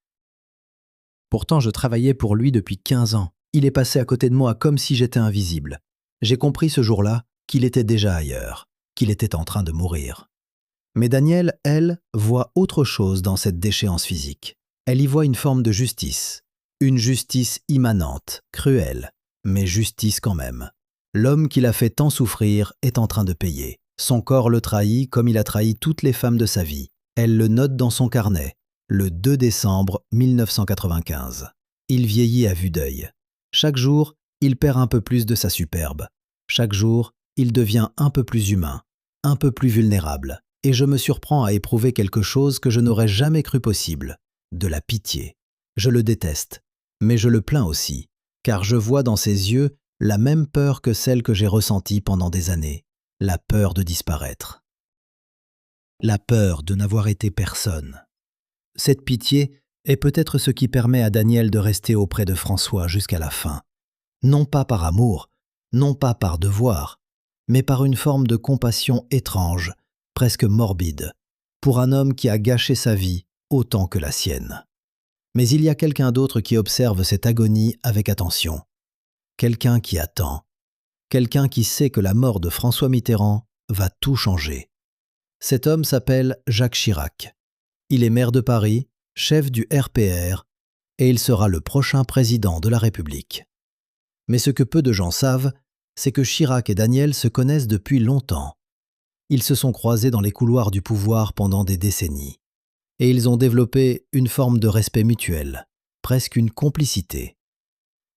Speaker 1: Pourtant, je travaillais pour lui depuis 15 ans. Il est passé à côté de moi comme si j'étais invisible. J'ai compris ce jour-là qu'il était déjà ailleurs, qu'il était en train de mourir. Mais Danielle, elle, voit autre chose dans cette déchéance physique. Elle y voit une forme de justice. Une justice immanente, cruelle, mais justice quand même. L'homme qui l'a fait tant souffrir est en train de payer. Son corps le trahit comme il a trahi toutes les femmes de sa vie. Elle le note dans son carnet, le 2 décembre 1995. Il vieillit à vue d'œil. Chaque jour, il perd un peu plus de sa superbe. Chaque jour, il devient un peu plus humain, un peu plus vulnérable. Et je me surprends à éprouver quelque chose que je n'aurais jamais cru possible, de la pitié. Je le déteste, mais je le plains aussi, car je vois dans ses yeux la même peur que celle que j'ai ressentie pendant des années, la peur de disparaître. La peur de n'avoir été personne. Cette pitié est peut-être ce qui permet à Danielle de rester auprès de François jusqu'à la fin. Non pas par amour, non pas par devoir, mais par une forme de compassion étrange, presque morbide, pour un homme qui a gâché sa vie autant que la sienne. Mais il y a quelqu'un d'autre qui observe cette agonie avec attention. Quelqu'un qui attend. Quelqu'un qui sait que la mort de François Mitterrand va tout changer. Cet homme s'appelle Jacques Chirac. Il est maire de Paris, chef du RPR, et il sera le prochain président de la République. Mais ce que peu de gens savent, c'est que Chirac et Danielle se connaissent depuis longtemps. Ils se sont croisés dans les couloirs du pouvoir pendant des décennies. Et ils ont développé une forme de respect mutuel, presque une complicité.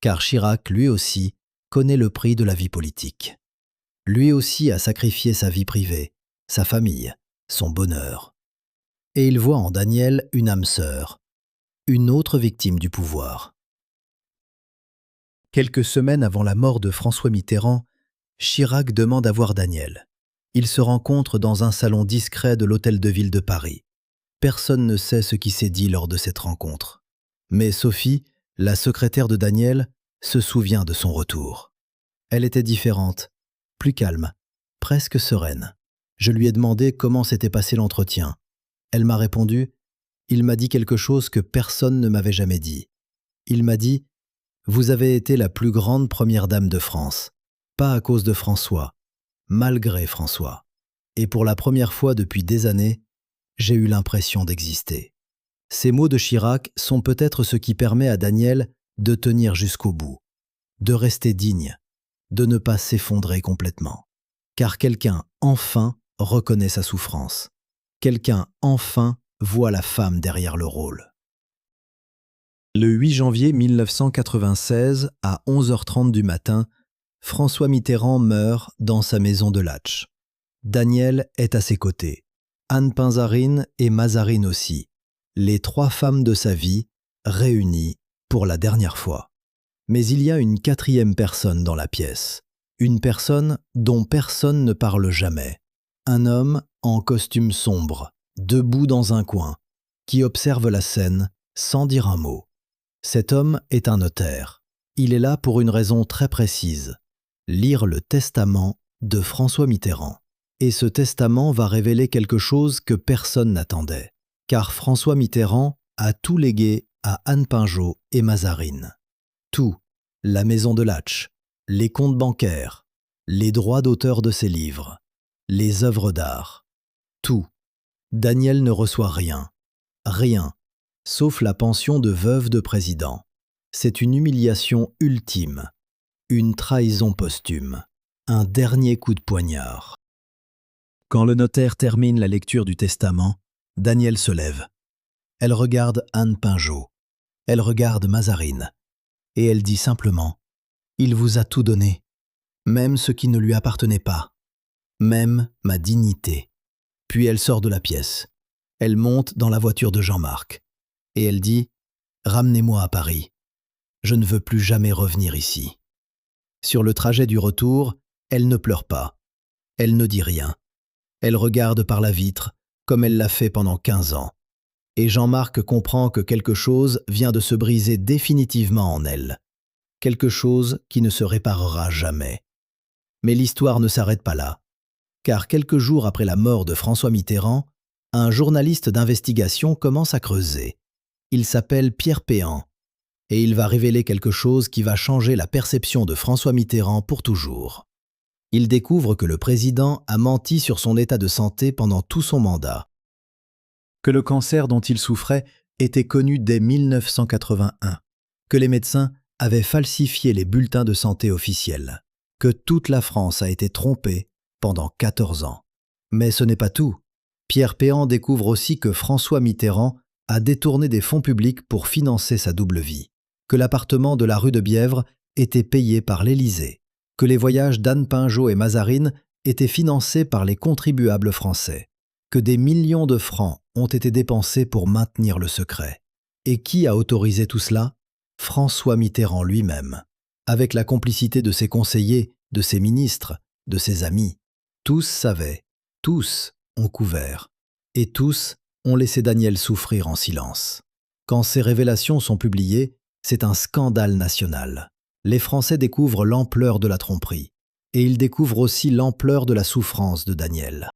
Speaker 1: Car Chirac, lui aussi, connaît le prix de la vie politique. Lui aussi a sacrifié sa vie privée, sa famille, son bonheur. Et il voit en Danielle une âme sœur, une autre victime du pouvoir. Quelques semaines avant la mort de François Mitterrand, Chirac demande à voir Danielle. Ils se rencontrent dans un salon discret de l'Hôtel de Ville de Paris. Personne ne sait ce qui s'est dit lors de cette rencontre. Mais Sophie, la secrétaire de Daniel, se souvient de son retour. Elle était différente, plus calme, presque sereine. Je lui ai demandé comment s'était passé l'entretien. Elle m'a répondu « Il m'a dit quelque chose que personne ne m'avait jamais dit. Il m'a dit « Vous avez été la plus grande première dame de France, pas à cause de François, malgré François. Et pour la première fois depuis des années, j'ai eu l'impression d'exister. » Ces mots de Chirac sont peut-être ce qui permet à Daniel de tenir jusqu'au bout, de rester digne, de ne pas s'effondrer complètement. Car quelqu'un, enfin, reconnaît sa souffrance. Quelqu'un, enfin, voit la femme derrière le rôle. Le 8 janvier 1996, à 11h30 du matin, François Mitterrand meurt dans sa maison de Latch. Daniel est à ses côtés. Anne Pinzarine et Mazarine aussi, les 3 femmes de sa vie, réunies pour la dernière fois. Mais il y a une 4e personne dans la pièce. Une personne dont personne ne parle jamais. Un homme en costume sombre, debout dans un coin, qui observe la scène sans dire un mot. Cet homme est un notaire. Il est là pour une raison très précise, lire le testament de François Mitterrand. Et ce testament va révéler quelque chose que personne n'attendait, car François Mitterrand a tout légué à Anne Pinjot et Mazarine. Tout, la maison de Latch, les comptes bancaires, les droits d'auteur de ses livres, les œuvres d'art. Tout. Daniel ne reçoit rien, rien, sauf la pension de veuve de président. C'est une humiliation ultime, une trahison posthume, un dernier coup de poignard. Quand le notaire termine la lecture du testament, Daniel se lève. Elle regarde Anne Pinjot, elle regarde Mazarine, et elle dit simplement « Il vous a tout donné, même ce qui ne lui appartenait pas, même ma dignité. » Puis elle sort de la pièce. Elle monte dans la voiture de Jean-Marc, et elle dit « Ramenez-moi à Paris, je ne veux plus jamais revenir ici. » Sur le trajet du retour, elle ne pleure pas, elle ne dit rien. Elle regarde par la vitre, comme elle l'a fait pendant 15 ans. Et Jean-Marc comprend que quelque chose vient de se briser définitivement en elle. Quelque chose qui ne se réparera jamais. Mais l'histoire ne s'arrête pas là. Car quelques jours après la mort de François Mitterrand, un journaliste d'investigation commence à creuser. Il s'appelle Pierre Péan. Et il va révéler quelque chose qui va changer la perception de François Mitterrand pour toujours. Il découvre que le président a menti sur son état de santé pendant tout son mandat. Que le cancer dont il souffrait était connu dès 1981. Que les médecins avaient falsifié les bulletins de santé officiels. Que toute la France a été trompée pendant 14 ans. Mais ce n'est pas tout. Pierre Péan découvre aussi que François Mitterrand a détourné des fonds publics pour financer sa double vie. Que l'appartement de la rue de Bièvre était payé par l'Élysée. Que les voyages d'Anne Pinjot et Mazarine étaient financés par les contribuables français, que des millions de francs ont été dépensés pour maintenir le secret. Et qui a autorisé tout cela? François Mitterrand lui-même, avec la complicité de ses conseillers, de ses ministres, de ses amis. Tous savaient, tous ont couvert, et tous ont laissé Daniel souffrir en silence. Quand ces révélations sont publiées, c'est un scandale national. Les Français découvrent l'ampleur de la tromperie, et ils découvrent aussi l'ampleur de la souffrance de Daniel.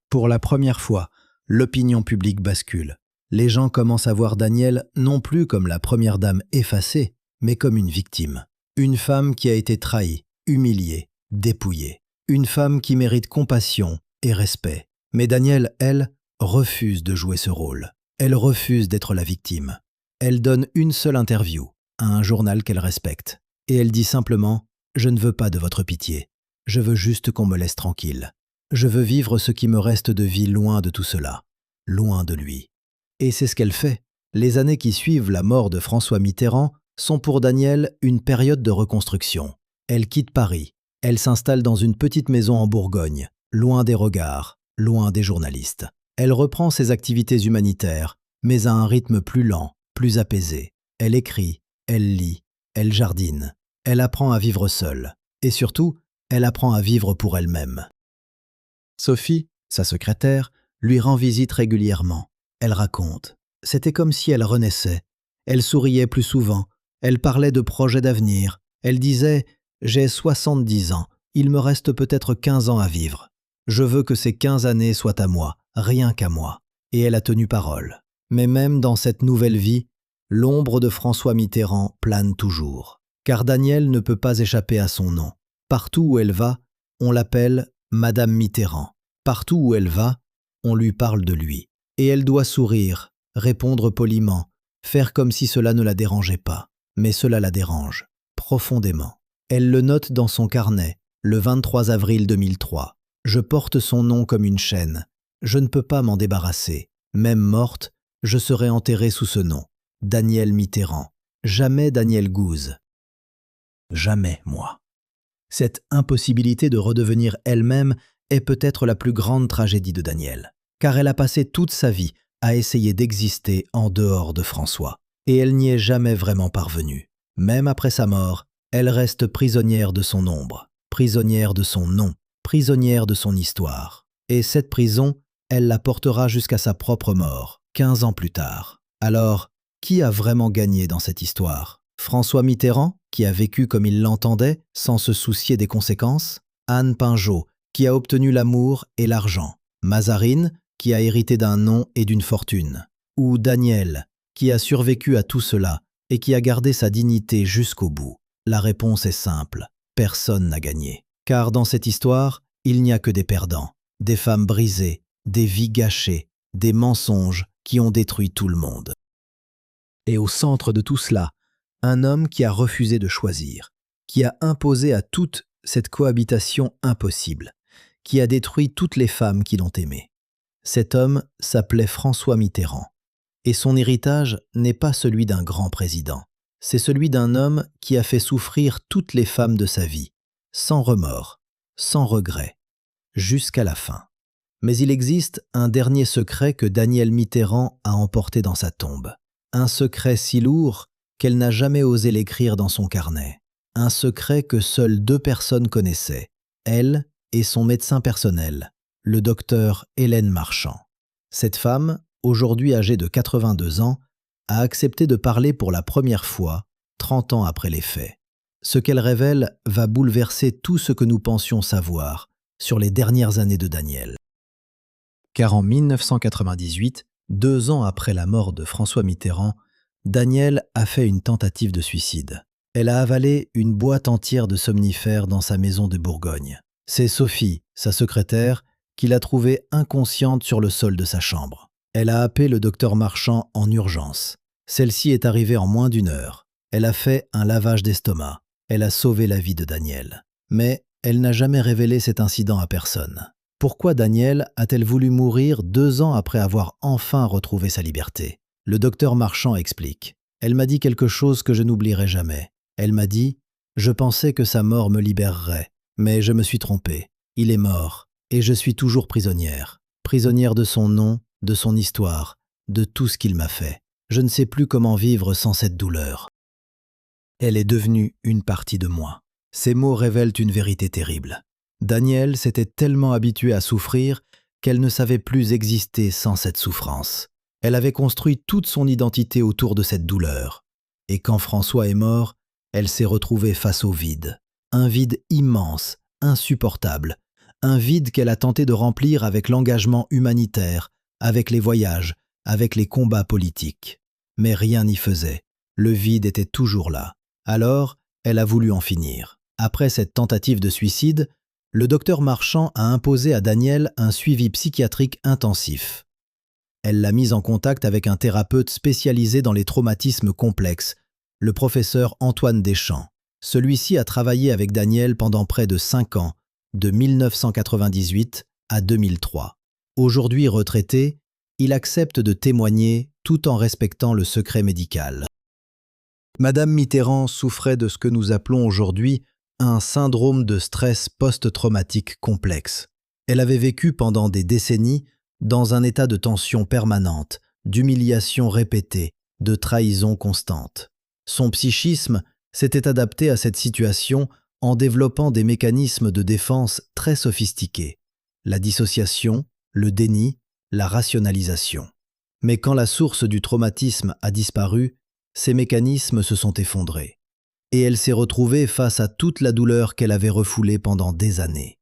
Speaker 1: Pour la première fois, l'opinion publique bascule. Les gens commencent à voir Daniel non plus comme la première dame effacée, mais comme une victime. Une femme qui a été trahie, humiliée, dépouillée. Une femme qui mérite compassion et respect. Mais Daniel, elle, refuse de jouer ce rôle. Elle refuse d'être la victime. Elle donne une seule interview à un journal qu'elle respecte. Et elle dit simplement « Je ne veux pas de votre pitié. Je veux juste qu'on me laisse tranquille. Je veux vivre ce qui me reste de vie loin de tout cela, loin de lui. » Et c'est ce qu'elle fait. Les années qui suivent la mort de François Mitterrand sont pour Daniel une période de reconstruction. Elle quitte Paris. Elle s'installe dans une petite maison en Bourgogne, loin des regards, loin des journalistes. Elle reprend ses activités humanitaires, mais à un rythme plus lent, plus apaisé. Elle écrit, elle lit, elle jardine. Elle apprend à vivre seule. Et surtout, elle apprend à vivre pour elle-même. Sophie, sa secrétaire, lui rend visite régulièrement. Elle raconte. C'était comme si elle renaissait. Elle souriait plus souvent. Elle parlait de projets d'avenir. Elle disait « J'ai 70 ans. Il me reste peut-être 15 ans à vivre. Je veux que ces 15 années soient à moi, rien qu'à moi. » Et elle a tenu parole. Mais même dans cette nouvelle vie, l'ombre de François Mitterrand plane toujours. Car Danielle ne peut pas échapper à son nom. Partout où elle va, on l'appelle Madame Mitterrand. Partout où elle va, on lui parle de lui. Et elle doit sourire, répondre poliment, faire comme si cela ne la dérangeait pas. Mais cela la dérange, profondément. Elle le note dans son carnet, le 23 avril 2003. « Je porte son nom comme une chaîne. Je ne peux pas m'en débarrasser. Même morte, je serai enterrée sous ce nom. Danielle Mitterrand. Jamais Danielle Gouze. Jamais moi. » Cette impossibilité de redevenir elle-même est peut-être la plus grande tragédie de Danielle, car elle a passé toute sa vie à essayer d'exister en dehors de François, et elle n'y est jamais vraiment parvenue. Même après sa mort, elle reste prisonnière de son ombre, prisonnière de son nom, prisonnière de son histoire. Et cette prison, elle la portera jusqu'à sa propre mort, 15 ans plus tard. Alors, qui a vraiment gagné dans cette histoire ? François Mitterrand, qui a vécu comme il l'entendait, sans se soucier des conséquences ? Anne Pinjot, qui a obtenu l'amour et l'argent ? Mazarine, qui a hérité d'un nom et d'une fortune ? Ou Danielle, qui a survécu à tout cela et qui a gardé sa dignité jusqu'au bout ? La réponse est simple, personne n'a gagné. Car dans cette histoire, il n'y a que des perdants, des femmes brisées, des vies gâchées, des mensonges qui ont détruit tout le monde. Et au centre de tout cela, un homme qui a refusé de choisir, qui a imposé à toute cette cohabitation impossible, qui a détruit toutes les femmes qui l'ont aimé. Cet homme s'appelait François Mitterrand. Et son héritage n'est pas celui d'un grand président. C'est celui d'un homme qui a fait souffrir toutes les femmes de sa vie, sans remords, sans regret, jusqu'à la fin. Mais il existe un dernier secret que Danielle Mitterrand a emporté dans sa tombe. Un secret si lourd qu'elle n'a jamais osé l'écrire dans son carnet. Un secret que seules 2 personnes connaissaient, elle et son médecin personnel, le docteur Hélène Marchand. Cette femme, aujourd'hui âgée de 82 ans, a accepté de parler pour la première fois, 30 ans après les faits. Ce qu'elle révèle va bouleverser tout ce que nous pensions savoir sur les dernières années de Danielle. Car en 1998, 2 ans après la mort de François Mitterrand, Danielle a fait une tentative de suicide. Elle a avalé une boîte entière de somnifères dans sa maison de Bourgogne. C'est Sophie, sa secrétaire, qui l'a trouvée inconsciente sur le sol de sa chambre. Elle a appelé le docteur Marchand en urgence. Celle-ci est arrivée en moins d'1 heure. Elle a fait un lavage d'estomac. Elle a sauvé la vie de Danielle. Mais elle n'a jamais révélé cet incident à personne. Pourquoi Danielle a-t-elle voulu mourir 2 ans après avoir enfin retrouvé sa liberté ? Le docteur Marchand explique. Elle m'a dit quelque chose que je n'oublierai jamais. Elle m'a dit « Je pensais que sa mort me libérerait, mais je me suis trompée. Il est mort, et je suis toujours prisonnière. Prisonnière de son nom, de son histoire, de tout ce qu'il m'a fait. Je ne sais plus comment vivre sans cette douleur. Elle est devenue une partie de moi. » Ces mots révèlent une vérité terrible. Danielle s'était tellement habituée à souffrir qu'elle ne savait plus exister sans cette souffrance. Elle avait construit toute son identité autour de cette douleur. Et quand François est mort, elle s'est retrouvée face au vide. Un vide immense, insupportable. Un vide qu'elle a tenté de remplir avec l'engagement humanitaire, avec les voyages, avec les combats politiques. Mais rien n'y faisait. Le vide était toujours là. Alors, elle a voulu en finir. Après cette tentative de suicide, le docteur Marchand a imposé à Danielle un suivi psychiatrique intensif. Elle l'a mise en contact avec un thérapeute spécialisé dans les traumatismes complexes, le professeur Antoine Deschamps. Celui-ci a travaillé avec Danielle pendant près de 5 ans, de 1998 à 2003. Aujourd'hui retraité, il accepte de témoigner tout en respectant le secret médical. Madame Mitterrand souffrait de ce que nous appelons aujourd'hui un syndrome de stress post-traumatique complexe. Elle avait vécu pendant des décennies dans un état de tension permanente, d'humiliation répétée, de trahison constante. Son psychisme s'était adapté à cette situation en développant des mécanismes de défense très sophistiqués. La dissociation, le déni, la rationalisation. Mais quand la source du traumatisme a disparu, ses mécanismes se sont effondrés. Et elle s'est retrouvée face à toute la douleur qu'elle avait refoulée pendant des années.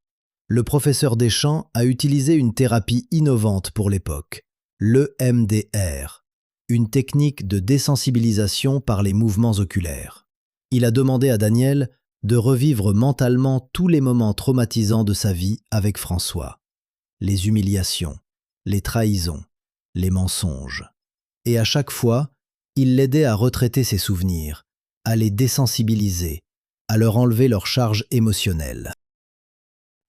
Speaker 1: Le professeur Deschamps a utilisé une thérapie innovante pour l'époque, l'EMDR, une technique de désensibilisation par les mouvements oculaires. Il a demandé à Daniel de revivre mentalement tous les moments traumatisants de sa vie avec François. Les humiliations, les trahisons, les mensonges. Et à chaque fois, il l'aidait à retraiter ses souvenirs, à les désensibiliser, à leur enlever leur charge émotionnelle.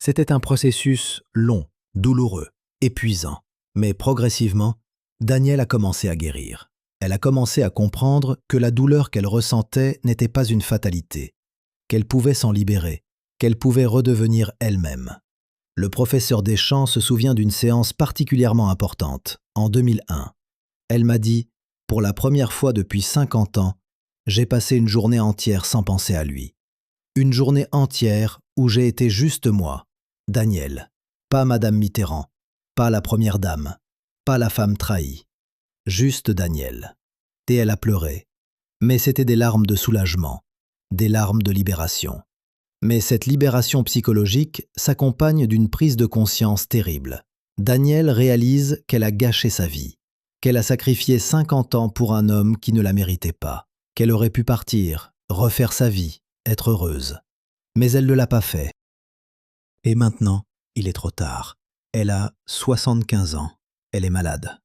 Speaker 1: C'était un processus long, douloureux, épuisant, mais progressivement, Daniel a commencé à guérir. Elle a commencé à comprendre que la douleur qu'elle ressentait n'était pas une fatalité, qu'elle pouvait s'en libérer, qu'elle pouvait redevenir elle-même. Le professeur Deschamps se souvient d'une séance particulièrement importante, en 2001. Elle m'a dit « Pour la première fois depuis 50 ans, j'ai passé une journée entière sans penser à lui. Une journée entière où j'ai été juste moi, Daniel, pas Madame Mitterrand, pas la première dame, pas la femme trahie, juste Daniel. » Et elle a pleuré. Mais c'était des larmes de soulagement, des larmes de libération. Mais cette libération psychologique s'accompagne d'une prise de conscience terrible. Daniel réalise qu'elle a gâché sa vie, qu'elle a sacrifié 50 ans pour un homme qui ne la méritait pas, qu'elle aurait pu partir, refaire sa vie, être heureuse. Mais elle ne l'a pas fait. Et maintenant, il est trop tard. Elle a 75 ans. Elle est malade.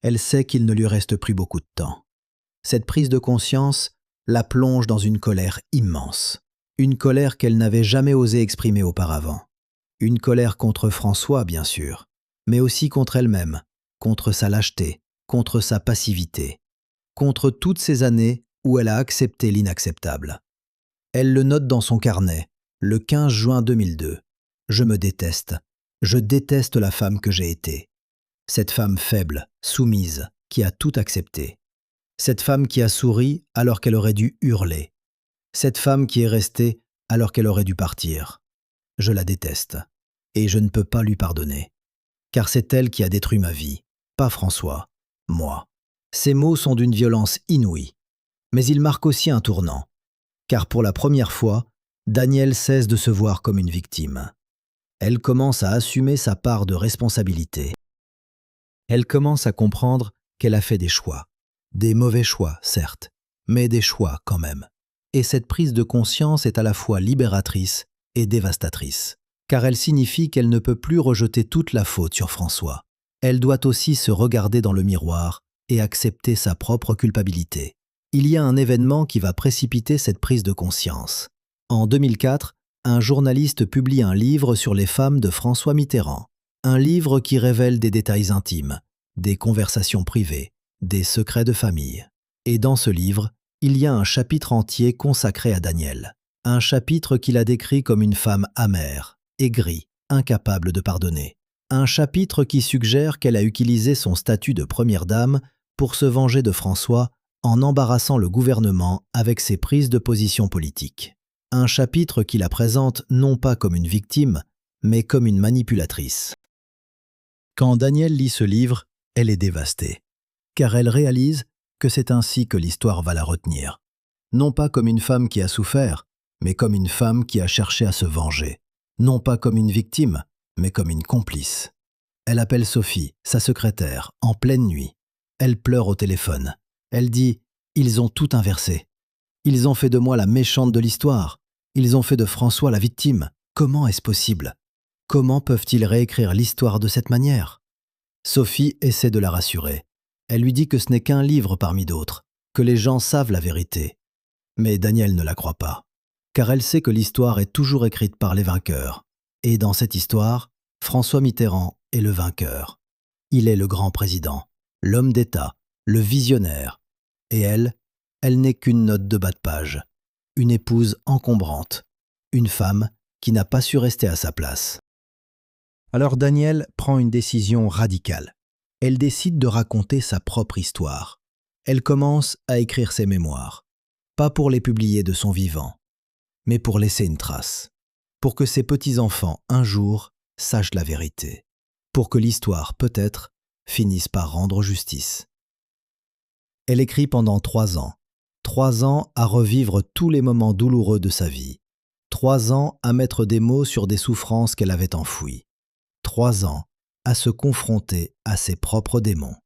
Speaker 1: Elle sait qu'il ne lui reste plus beaucoup de temps. Cette prise de conscience la plonge dans une colère immense. Une colère qu'elle n'avait jamais osé exprimer auparavant. Une colère contre François, bien sûr, mais aussi contre elle-même, contre sa lâcheté, contre sa passivité, contre toutes ces années où elle a accepté l'inacceptable. Elle le note dans son carnet, le 15 juin 2002. « Je me déteste. Je déteste la femme que j'ai été. Cette femme faible, soumise, qui a tout accepté. Cette femme qui a souri alors qu'elle aurait dû hurler. Cette femme qui est restée alors qu'elle aurait dû partir. Je la déteste. Et je ne peux pas lui pardonner. Car c'est elle qui a détruit ma vie, pas François, moi. » Ces mots sont d'une violence inouïe. Mais ils marquent aussi un tournant. Car pour la première fois, Daniel cesse de se voir comme une victime. Elle commence à assumer sa part de responsabilité. Elle commence à comprendre qu'elle a fait des choix. Des mauvais choix, certes, mais des choix quand même. Et cette prise de conscience est à la fois libératrice et dévastatrice, car elle signifie qu'elle ne peut plus rejeter toute la faute sur François. Elle doit aussi se regarder dans le miroir et accepter sa propre culpabilité. Il y a un événement qui va précipiter cette prise de conscience. En 2004, un journaliste publie un livre sur les femmes de François Mitterrand. Un livre qui révèle des détails intimes, des conversations privées, des secrets de famille. Et dans ce livre, il y a un chapitre entier consacré à Daniel. Un chapitre qu'il a décrit comme une femme amère, aigrie, incapable de pardonner. Un chapitre qui suggère qu'elle a utilisé son statut de première dame pour se venger de François en embarrassant le gouvernement avec ses prises de position politiques. Un chapitre qui la présente non pas comme une victime, mais comme une manipulatrice. Quand Daniel lit ce livre, elle est dévastée, car elle réalise que c'est ainsi que l'histoire va la retenir. Non pas comme une femme qui a souffert, mais comme une femme qui a cherché à se venger. Non pas comme une victime, mais comme une complice. Elle appelle Sophie, sa secrétaire, en pleine nuit. Elle pleure au téléphone. Elle dit « Ils ont tout inversé. Ils ont fait de moi la méchante de l'histoire. Ils ont fait de François la victime. Comment est-ce possible ? Comment peuvent-ils réécrire l'histoire de cette manière ?» Sophie essaie de la rassurer. Elle lui dit que ce n'est qu'un livre parmi d'autres, que les gens savent la vérité. Mais Daniel ne la croit pas, car elle sait que l'histoire est toujours écrite par les vainqueurs. Et dans cette histoire, François Mitterrand est le vainqueur. Il est le grand président, l'homme d'État, le visionnaire. Et elle n'est qu'une note de bas de page, une épouse encombrante, une femme qui n'a pas su rester à sa place. Alors Daniel prend une décision radicale. Elle décide de raconter sa propre histoire. Elle commence à écrire ses mémoires, pas pour les publier de son vivant, mais pour laisser une trace, pour que ses petits-enfants, un jour, sachent la vérité, pour que l'histoire, peut-être, finissent par rendre justice. Elle écrit pendant 3 ans. 3 ans à revivre tous les moments douloureux de sa vie. 3 ans à mettre des mots sur des souffrances qu'elle avait enfouies. 3 ans à se confronter à ses propres démons.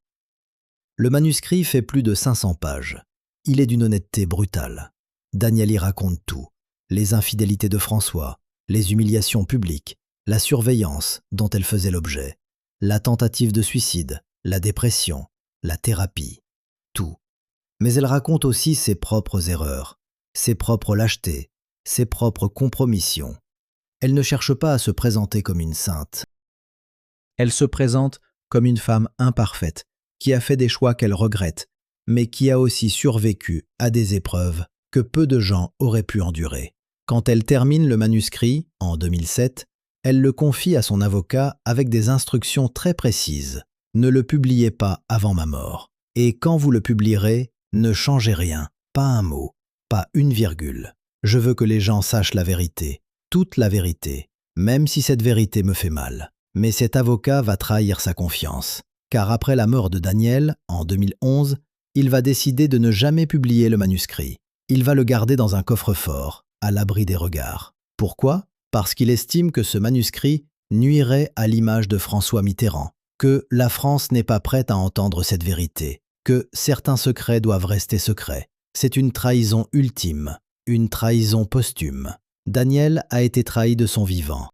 Speaker 1: Le manuscrit fait plus de 500 pages. Il est d'une honnêteté brutale. Danielle y raconte tout. Les infidélités de François, les humiliations publiques, la surveillance dont elle faisait l'objet, la tentative de suicide, la dépression, la thérapie, tout. Mais elle raconte aussi ses propres erreurs, ses propres lâchetés, ses propres compromissions. Elle ne cherche pas à se présenter comme une sainte. Elle se présente comme une femme imparfaite, qui a fait des choix qu'elle regrette, mais qui a aussi survécu à des épreuves que peu de gens auraient pu endurer. Quand elle termine le manuscrit, en 2007, elle le confie à son avocat avec des instructions très précises. Ne le publiez pas avant ma mort. Et quand vous le publierez, ne changez rien, pas un mot, pas une virgule. Je veux que les gens sachent la vérité, toute la vérité, même si cette vérité me fait mal. Mais cet avocat va trahir sa confiance, car après la mort de Danielle, en 2011, il va décider de ne jamais publier le manuscrit. Il va le garder dans un coffre-fort, à l'abri des regards. Pourquoi ? Parce qu'il estime que ce manuscrit nuirait à l'image de François Mitterrand, que la France n'est pas prête à entendre cette vérité, que certains secrets doivent rester secrets. C'est une trahison ultime, une trahison posthume. Danielle a été trahie de son vivant.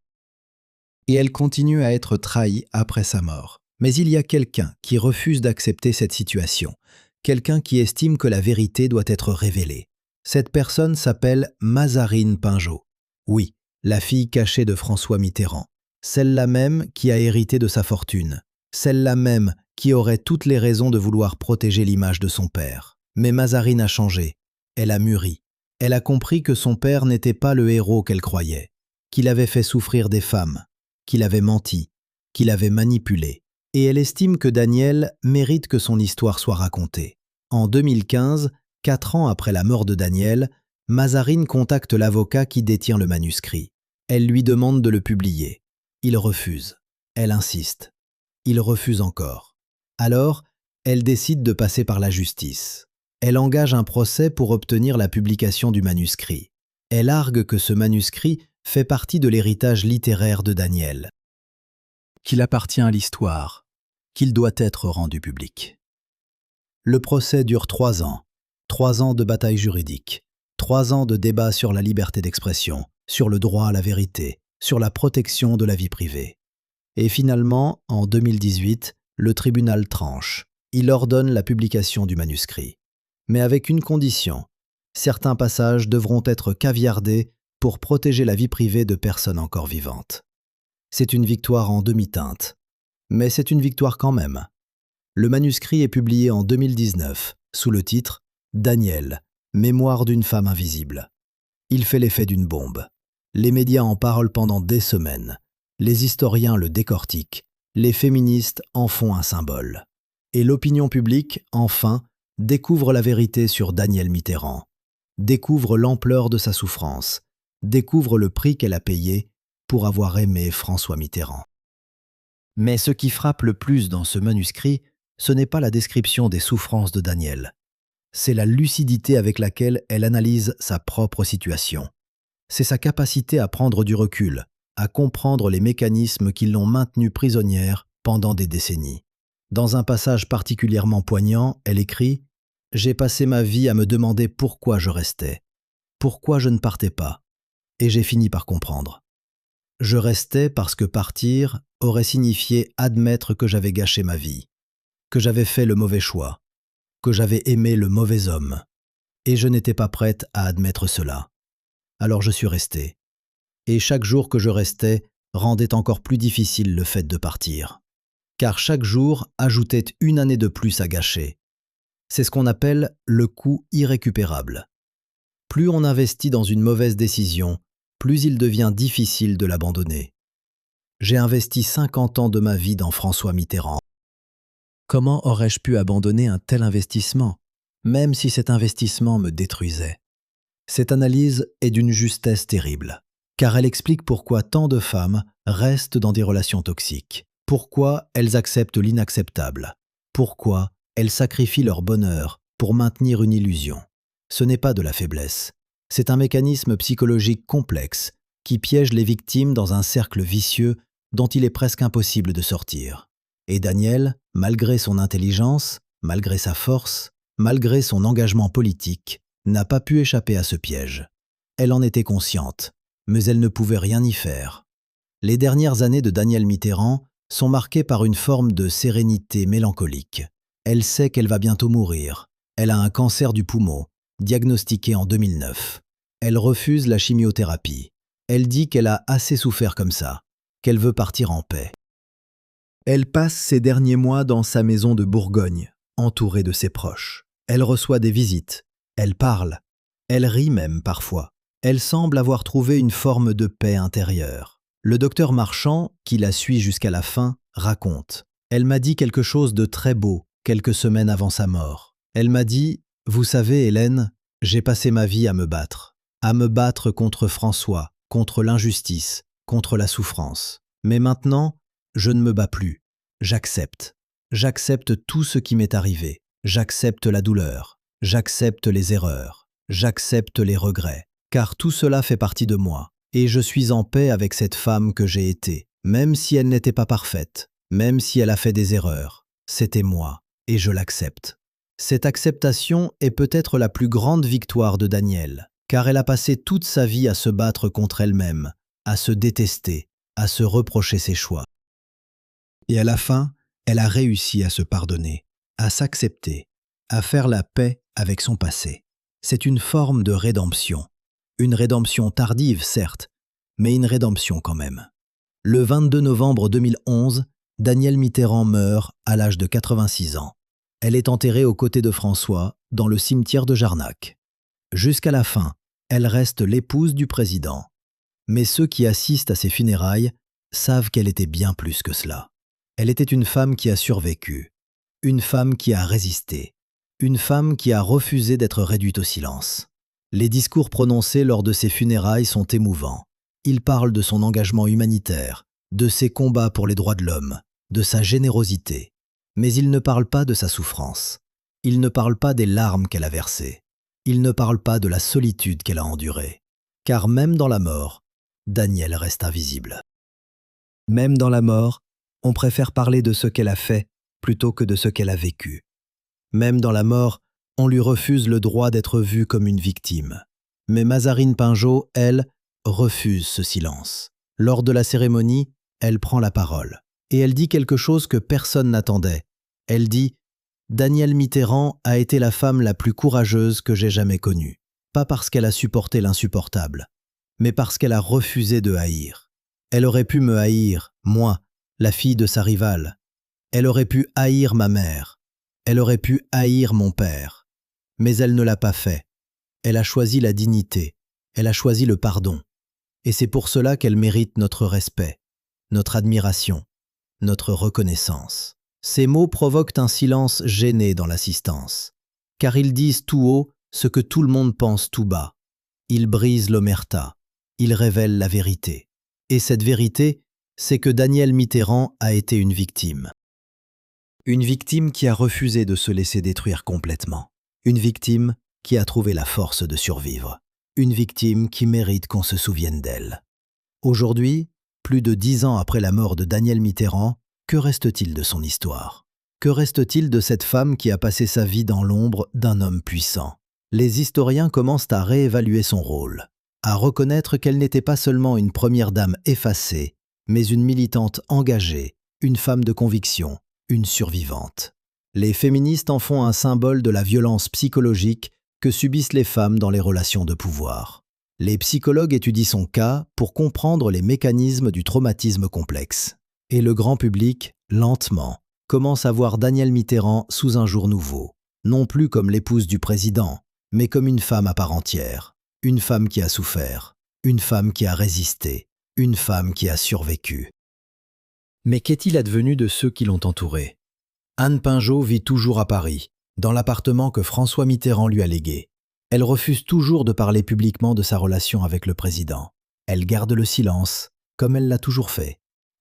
Speaker 1: Et elle continue à être trahie après sa mort. Mais il y a quelqu'un qui refuse d'accepter cette situation, quelqu'un qui estime que la vérité doit être révélée. Cette personne s'appelle Mazarine Pinjot. Oui, la fille cachée de François Mitterrand, celle-là même qui a hérité de sa fortune, celle-là même qui aurait toutes les raisons de vouloir protéger l'image de son père. Mais Mazarine a changé, elle a mûri, elle a compris que son père n'était pas le héros qu'elle croyait, qu'il avait fait souffrir des femmes, qu'il avait menti, qu'il avait manipulé. Et elle estime que Danielle mérite que son histoire soit racontée. En 2015, 4 ans après la mort de Danielle, Mazarine contacte l'avocat qui détient le manuscrit. Elle lui demande de le publier. Il refuse. Elle insiste. Il refuse encore. Alors, elle décide de passer par la justice. Elle engage un procès pour obtenir la publication du manuscrit. Elle argue que ce manuscrit fait partie de l'héritage littéraire de Danielle, qu'il appartient à l'histoire, qu'il doit être rendu public. Le procès dure 3 ans. 3 ans de bataille juridique. 3 ans de débat sur la liberté d'expression, sur le droit à la vérité, sur la protection de la vie privée. Et finalement, en 2018, le tribunal tranche. Il ordonne la publication du manuscrit. Mais avec une condition. Certains passages devront être caviardés pour protéger la vie privée de personnes encore vivantes. C'est une victoire en demi-teinte. Mais c'est une victoire quand même. Le manuscrit est publié en 2019, sous le titre « Danielle, mémoire d'une femme invisible ». Il fait l'effet d'une bombe. Les médias en parlent pendant des semaines. Les historiens le décortiquent. Les féministes en font un symbole. Et l'opinion publique, enfin, découvre la vérité sur Danielle Mitterrand. Découvre l'ampleur de sa souffrance. Découvre le prix qu'elle a payé pour avoir aimé François Mitterrand. Mais ce qui frappe le plus dans ce manuscrit, ce n'est pas la description des souffrances de Danielle. C'est la lucidité avec laquelle elle analyse sa propre situation. C'est sa capacité à prendre du recul, à comprendre les mécanismes qui l'ont maintenue prisonnière pendant des décennies. Dans un passage particulièrement poignant, elle écrit « J'ai passé ma vie à me demander pourquoi je restais, pourquoi je ne partais pas, et j'ai fini par comprendre. Je restais parce que partir aurait signifié admettre que j'avais gâché ma vie, que j'avais fait le mauvais choix, que j'avais aimé le mauvais homme, et je n'étais pas prête à admettre cela. Alors je suis restée. Et chaque jour que je restais rendait encore plus difficile le fait de partir. Car chaque jour ajoutait une année de plus à gâcher. C'est ce qu'on appelle le coût irrécupérable. Plus on investit dans une mauvaise décision, plus il devient difficile de l'abandonner. J'ai investi 50 ans de ma vie dans François Mitterrand. Comment aurais-je pu abandonner un tel investissement, même si cet investissement me détruisait? Cette analyse est d'une justesse terrible, car elle explique pourquoi tant de femmes restent dans des relations toxiques, Pourquoi elles acceptent l'inacceptable? Pourquoi elles sacrifient leur bonheur pour maintenir une illusion? Ce n'est pas de la faiblesse. C'est un mécanisme psychologique complexe qui piège les victimes dans un cercle vicieux dont il est presque impossible de sortir. Et Danielle, malgré son intelligence, malgré sa force, malgré son engagement politique, n'a pas pu échapper à ce piège. Elle en était consciente, mais elle ne pouvait rien y faire. Les dernières années de Danielle Mitterrand sont marquées par une forme de sérénité mélancolique. Elle sait qu'elle va bientôt mourir. Elle a un cancer du poumon, diagnostiqué en 2009. Elle refuse la chimiothérapie. Elle dit qu'elle a assez souffert comme ça, qu'elle veut partir en paix. Elle passe ses derniers mois dans sa maison de Bourgogne, entourée de ses proches. Elle reçoit des visites. Elle parle. Elle rit même parfois. Elle semble avoir trouvé une forme de paix intérieure. Le docteur Marchand, qui la suit jusqu'à la fin, raconte. Elle m'a dit quelque chose de très beau quelques semaines avant sa mort. Elle m'a dit « Vous savez, Hélène, j'ai passé ma vie à me battre contre François, contre l'injustice, contre la souffrance. Mais maintenant, je ne me bats plus. J'accepte. J'accepte tout ce qui m'est arrivé. J'accepte la douleur. J'accepte les erreurs. J'accepte les regrets. Car tout cela fait partie de moi. Et je suis en paix avec cette femme que j'ai été, même si elle n'était pas parfaite, même si elle a fait des erreurs. C'était moi, et je l'accepte. » Cette acceptation est peut-être la plus grande victoire de Danielle, car elle a passé toute sa vie à se battre contre elle-même, à se détester, à se reprocher ses choix. Et à la fin, elle a réussi à se pardonner, à s'accepter, à faire la paix avec son passé. C'est une forme de rédemption. Une rédemption tardive, certes, mais une rédemption quand même. Le 22 novembre 2011, Danielle Mitterrand meurt à l'âge de 86 ans. Elle est enterrée aux côtés de François, dans le cimetière de Jarnac. Jusqu'à la fin, elle reste l'épouse du président. Mais ceux qui assistent à ses funérailles savent qu'elle était bien plus que cela. Elle était une femme qui a survécu, une femme qui a résisté, une femme qui a refusé d'être réduite au silence. Les discours prononcés lors de ses funérailles sont émouvants. Il parle de son engagement humanitaire, de ses combats pour les droits de l'homme, de sa générosité. Mais il ne parle pas de sa souffrance. Il ne parle pas des larmes qu'elle a versées. Il ne parle pas de la solitude qu'elle a endurée. Car même dans la mort, Danielle reste invisible. Même dans la mort, on préfère parler de ce qu'elle a fait plutôt que de ce qu'elle a vécu. Même dans la mort, on lui refuse le droit d'être vue comme une victime. Mais Mazarine Pinjot, elle, refuse ce silence. Lors de la cérémonie, elle prend la parole. Et elle dit quelque chose que personne n'attendait. Elle dit « Danielle Mitterrand a été la femme la plus courageuse que j'ai jamais connue. Pas parce qu'elle a supporté l'insupportable, mais parce qu'elle a refusé de haïr. Elle aurait pu me haïr, moi, la fille de sa rivale. Elle aurait pu haïr ma mère. Elle aurait pu haïr mon père. Mais elle ne l'a pas fait. Elle a choisi la dignité. Elle a choisi le pardon. Et c'est pour cela qu'elle mérite notre respect, notre admiration, notre reconnaissance. » Ces mots provoquent un silence gêné dans l'assistance, car ils disent tout haut ce que tout le monde pense tout bas. Ils brisent l'omerta, ils révèlent la vérité. Et cette vérité, c'est que Danielle Mitterrand a été une victime. Une victime qui a refusé de se laisser détruire complètement. Une victime qui a trouvé la force de survivre. Une victime qui mérite qu'on se souvienne d'elle. Aujourd'hui, plus de 10 ans après la mort de Danielle Mitterrand, que reste-t-il de son histoire? Que reste-t-il de cette femme qui a passé sa vie dans l'ombre d'un homme puissant? Les historiens commencent à réévaluer son rôle, à reconnaître qu'elle n'était pas seulement une première dame effacée, mais une militante engagée, une femme de conviction, une survivante. Les féministes en font un symbole de la violence psychologique que subissent les femmes dans les relations de pouvoir. Les psychologues étudient son cas pour comprendre les mécanismes du traumatisme complexe. Et le grand public, lentement, commence à voir Danielle Mitterrand sous un jour nouveau, non plus comme l'épouse du président, mais comme une femme à part entière, une femme qui a souffert, une femme qui a résisté, une femme qui a survécu. Mais qu'est-il advenu de ceux qui l'ont entourée? Anne Pinjot vit toujours à Paris, dans l'appartement que François Mitterrand lui a légué. Elle refuse toujours de parler publiquement de sa relation avec le président. Elle garde le silence, comme elle l'a toujours fait.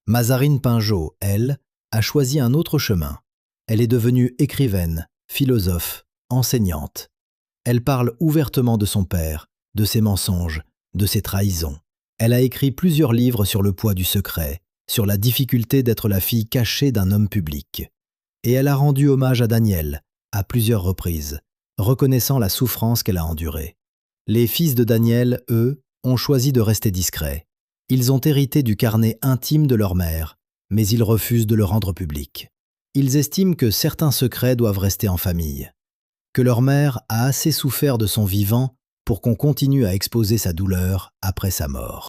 Speaker 1: Mazarine Pinjot, elle, a choisi un autre chemin. Elle est devenue écrivaine, philosophe, enseignante. Elle parle ouvertement de son père, de ses mensonges, de ses trahisons. Elle a écrit plusieurs livres sur le poids du secret, sur la difficulté d'être la fille cachée d'un homme public. Et elle a rendu hommage à Daniel, à plusieurs reprises, reconnaissant la souffrance qu'elle a endurée. Les fils de Daniel, eux, ont choisi de rester discrets. Ils ont hérité du carnet intime de leur mère, mais ils refusent de le rendre public. Ils estiment que certains secrets doivent rester en famille, que leur mère a assez souffert de son vivant pour qu'on continue à exposer sa douleur après sa mort.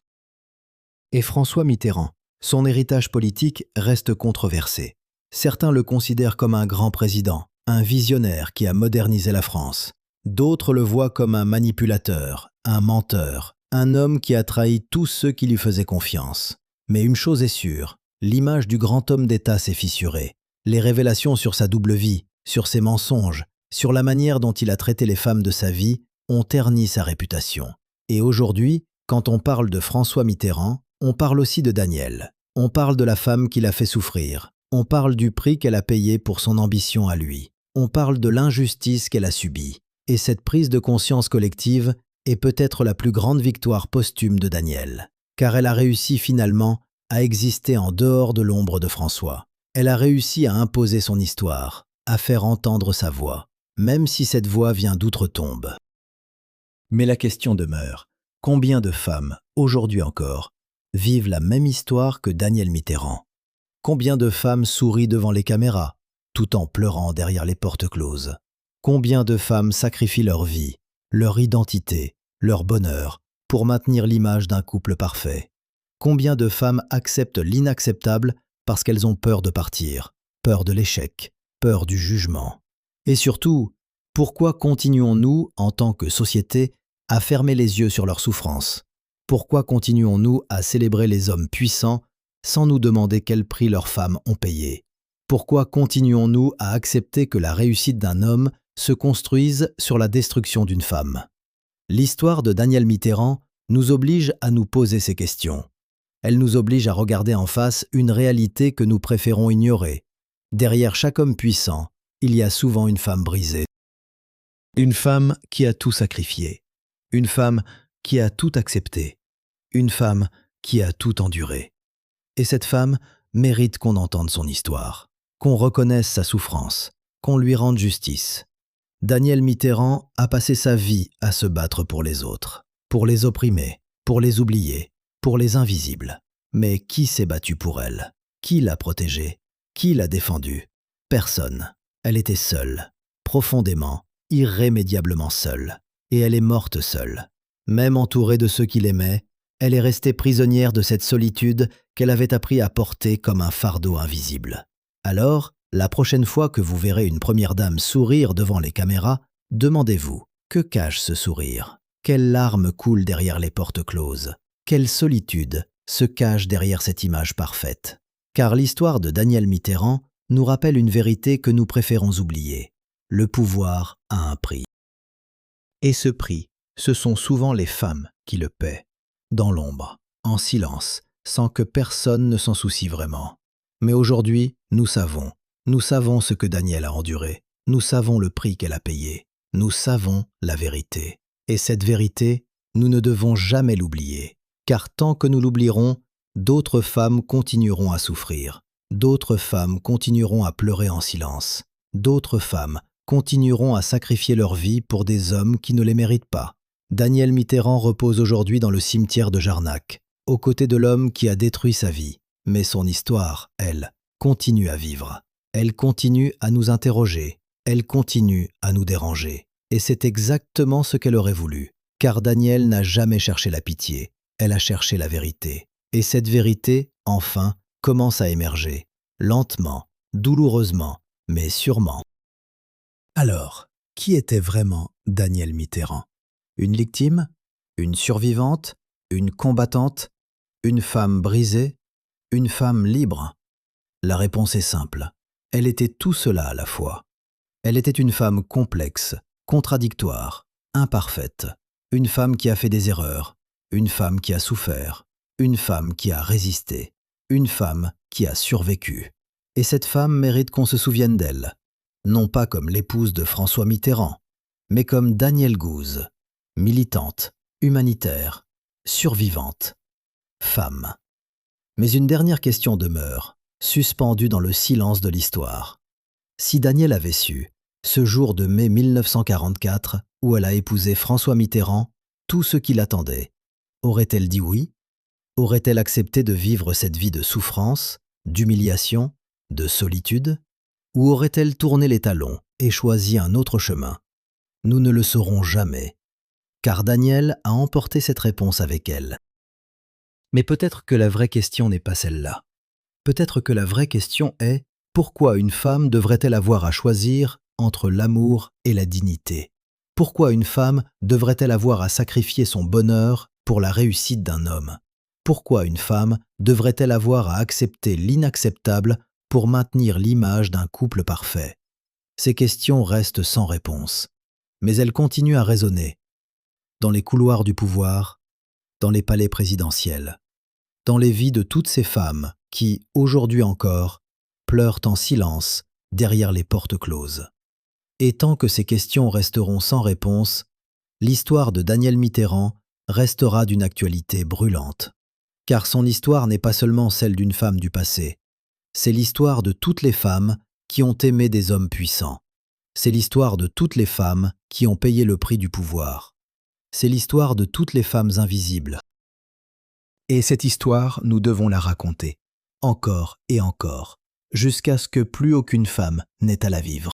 Speaker 1: Et François Mitterrand, son héritage politique reste controversé. Certains le considèrent comme un grand président, un visionnaire qui a modernisé la France. D'autres le voient comme un manipulateur, un menteur, un homme qui a trahi tous ceux qui lui faisaient confiance. Mais une chose est sûre, l'image du grand homme d'État s'est fissurée. Les révélations sur sa double vie, sur ses mensonges, sur la manière dont il a traité les femmes de sa vie, ont terni sa réputation. Et aujourd'hui, quand on parle de François Mitterrand, on parle aussi de Daniel. On parle de la femme qui l'a fait souffrir. On parle du prix qu'elle a payé pour son ambition à lui. On parle de l'injustice qu'elle a subie. Et cette prise de conscience collective est peut-être la plus grande victoire posthume de Daniel. Car elle a réussi finalement à exister en dehors de l'ombre de François. Elle a réussi à imposer son histoire, à faire entendre sa voix, même si cette voix vient d'outre-tombe. Mais la question demeure, combien de femmes, aujourd'hui encore, vivent la même histoire que Daniel Mitterrand? Combien de femmes sourient devant les caméras, tout en pleurant derrière les portes closes? Combien de femmes sacrifient leur vie, leur identité, leur bonheur, pour maintenir l'image d'un couple parfait? Combien de femmes acceptent l'inacceptable parce qu'elles ont peur de partir, peur de l'échec, peur du jugement? Et surtout, pourquoi continuons-nous, en tant que société, à fermer les yeux sur leurs souffrances? Pourquoi continuons-nous à célébrer les hommes puissants sans nous demander quel prix leurs femmes ont payé? Pourquoi continuons-nous à accepter que la réussite d'un homme se construise sur la destruction d'une femme? L'histoire de Daniel Mitterrand nous oblige à nous poser ces questions. Elle nous oblige à regarder en face une réalité que nous préférons ignorer. Derrière chaque homme puissant, il y a souvent une femme brisée. Une femme qui a tout sacrifié. Une femme qui a tout accepté. Une femme qui a tout enduré. Et cette femme mérite qu'on entende son histoire, qu'on reconnaisse sa souffrance, qu'on lui rende justice. Daniel Mitterrand a passé sa vie à se battre pour les autres, pour les opprimés, pour les oubliés, pour les invisibles. Mais qui s'est battu pour elle? Qui l'a protégée? Qui l'a défendue? Personne. Elle était seule, profondément, irrémédiablement seule. Et elle est morte seule. Même entourée de ceux qui l'aimaient, elle est restée prisonnière de cette solitude qu'elle avait appris à porter comme un fardeau invisible. Alors, la prochaine fois que vous verrez une première dame sourire devant les caméras, demandez-vous, que cache ce sourire? Quelles larmes coulent derrière les portes closes? Quelle solitude se cache derrière cette image parfaite? Car l'histoire de Daniel Mitterrand nous rappelle une vérité que nous préférons oublier. Le pouvoir a un prix. Et ce prix, ce sont souvent les femmes qui le paient, dans l'ombre, en silence, sans que personne ne s'en soucie vraiment. Mais aujourd'hui, nous savons ce que Daniel a enduré, nous savons le prix qu'elle a payé, nous savons la vérité. Et cette vérité, nous ne devons jamais l'oublier, car tant que nous l'oublierons, d'autres femmes continueront à souffrir, d'autres femmes continueront à pleurer en silence, d'autres femmes continueront à sacrifier leur vie pour des hommes qui ne les méritent pas. Daniel Mitterrand repose aujourd'hui dans le cimetière de Jarnac, aux côtés de l'homme qui a détruit sa vie. Mais son histoire, elle, continue à vivre. Elle continue à nous interroger. Elle continue à nous déranger. Et c'est exactement ce qu'elle aurait voulu. Car Daniel n'a jamais cherché la pitié. Elle a cherché la vérité. Et cette vérité, enfin, commence à émerger. Lentement, douloureusement, mais sûrement. Alors, qui était vraiment Daniel Mitterrand? Une victime? Une survivante? Une combattante? Une femme brisée? Une femme libre? La réponse est simple. Elle était tout cela à la fois. Elle était une femme complexe, contradictoire, imparfaite. Une femme qui a fait des erreurs. Une femme qui a souffert. Une femme qui a résisté. une femme qui a survécu. Et cette femme mérite qu'on se souvienne d'elle, non pas comme l'épouse de François Mitterrand, mais comme Danielle Gouze, militante, humanitaire, survivante, femme. Mais une dernière question demeure, suspendue dans le silence de l'histoire. Si Danielle avait su, ce jour de mai 1944, où elle a épousé François Mitterrand, tout ce qui l'attendait, aurait-elle dit oui? Aurait-elle accepté de vivre cette vie de souffrance, d'humiliation, de solitude? Ou aurait-elle tourné les talons et choisi un autre chemin? Nous ne le saurons jamais, car Danielle a emporté cette réponse avec elle. Mais peut-être que la vraie question n'est pas celle-là. Peut-être que la vraie question est pourquoi une femme devrait-elle avoir à choisir entre l'amour et la dignité? Pourquoi une femme devrait-elle avoir à sacrifier son bonheur pour la réussite d'un homme? Pourquoi une femme devrait-elle avoir à accepter l'inacceptable pour maintenir l'image d'un couple parfait? Ces questions restent sans réponse, mais elles continuent à résonner dans les couloirs du pouvoir, dans les palais présidentiels, dans les vies de toutes ces femmes qui, aujourd'hui encore, pleurent en silence derrière les portes closes. Et tant que ces questions resteront sans réponse, l'histoire de Danielle Mitterrand restera d'une actualité brûlante. Car son histoire n'est pas seulement celle d'une femme du passé, c'est l'histoire de toutes les femmes qui ont aimé des hommes puissants. C'est l'histoire de toutes les femmes qui ont payé le prix du pouvoir. C'est l'histoire de toutes les femmes invisibles. Et cette histoire, nous devons la raconter, encore et encore, jusqu'à ce que plus aucune femme n'ait à la vivre.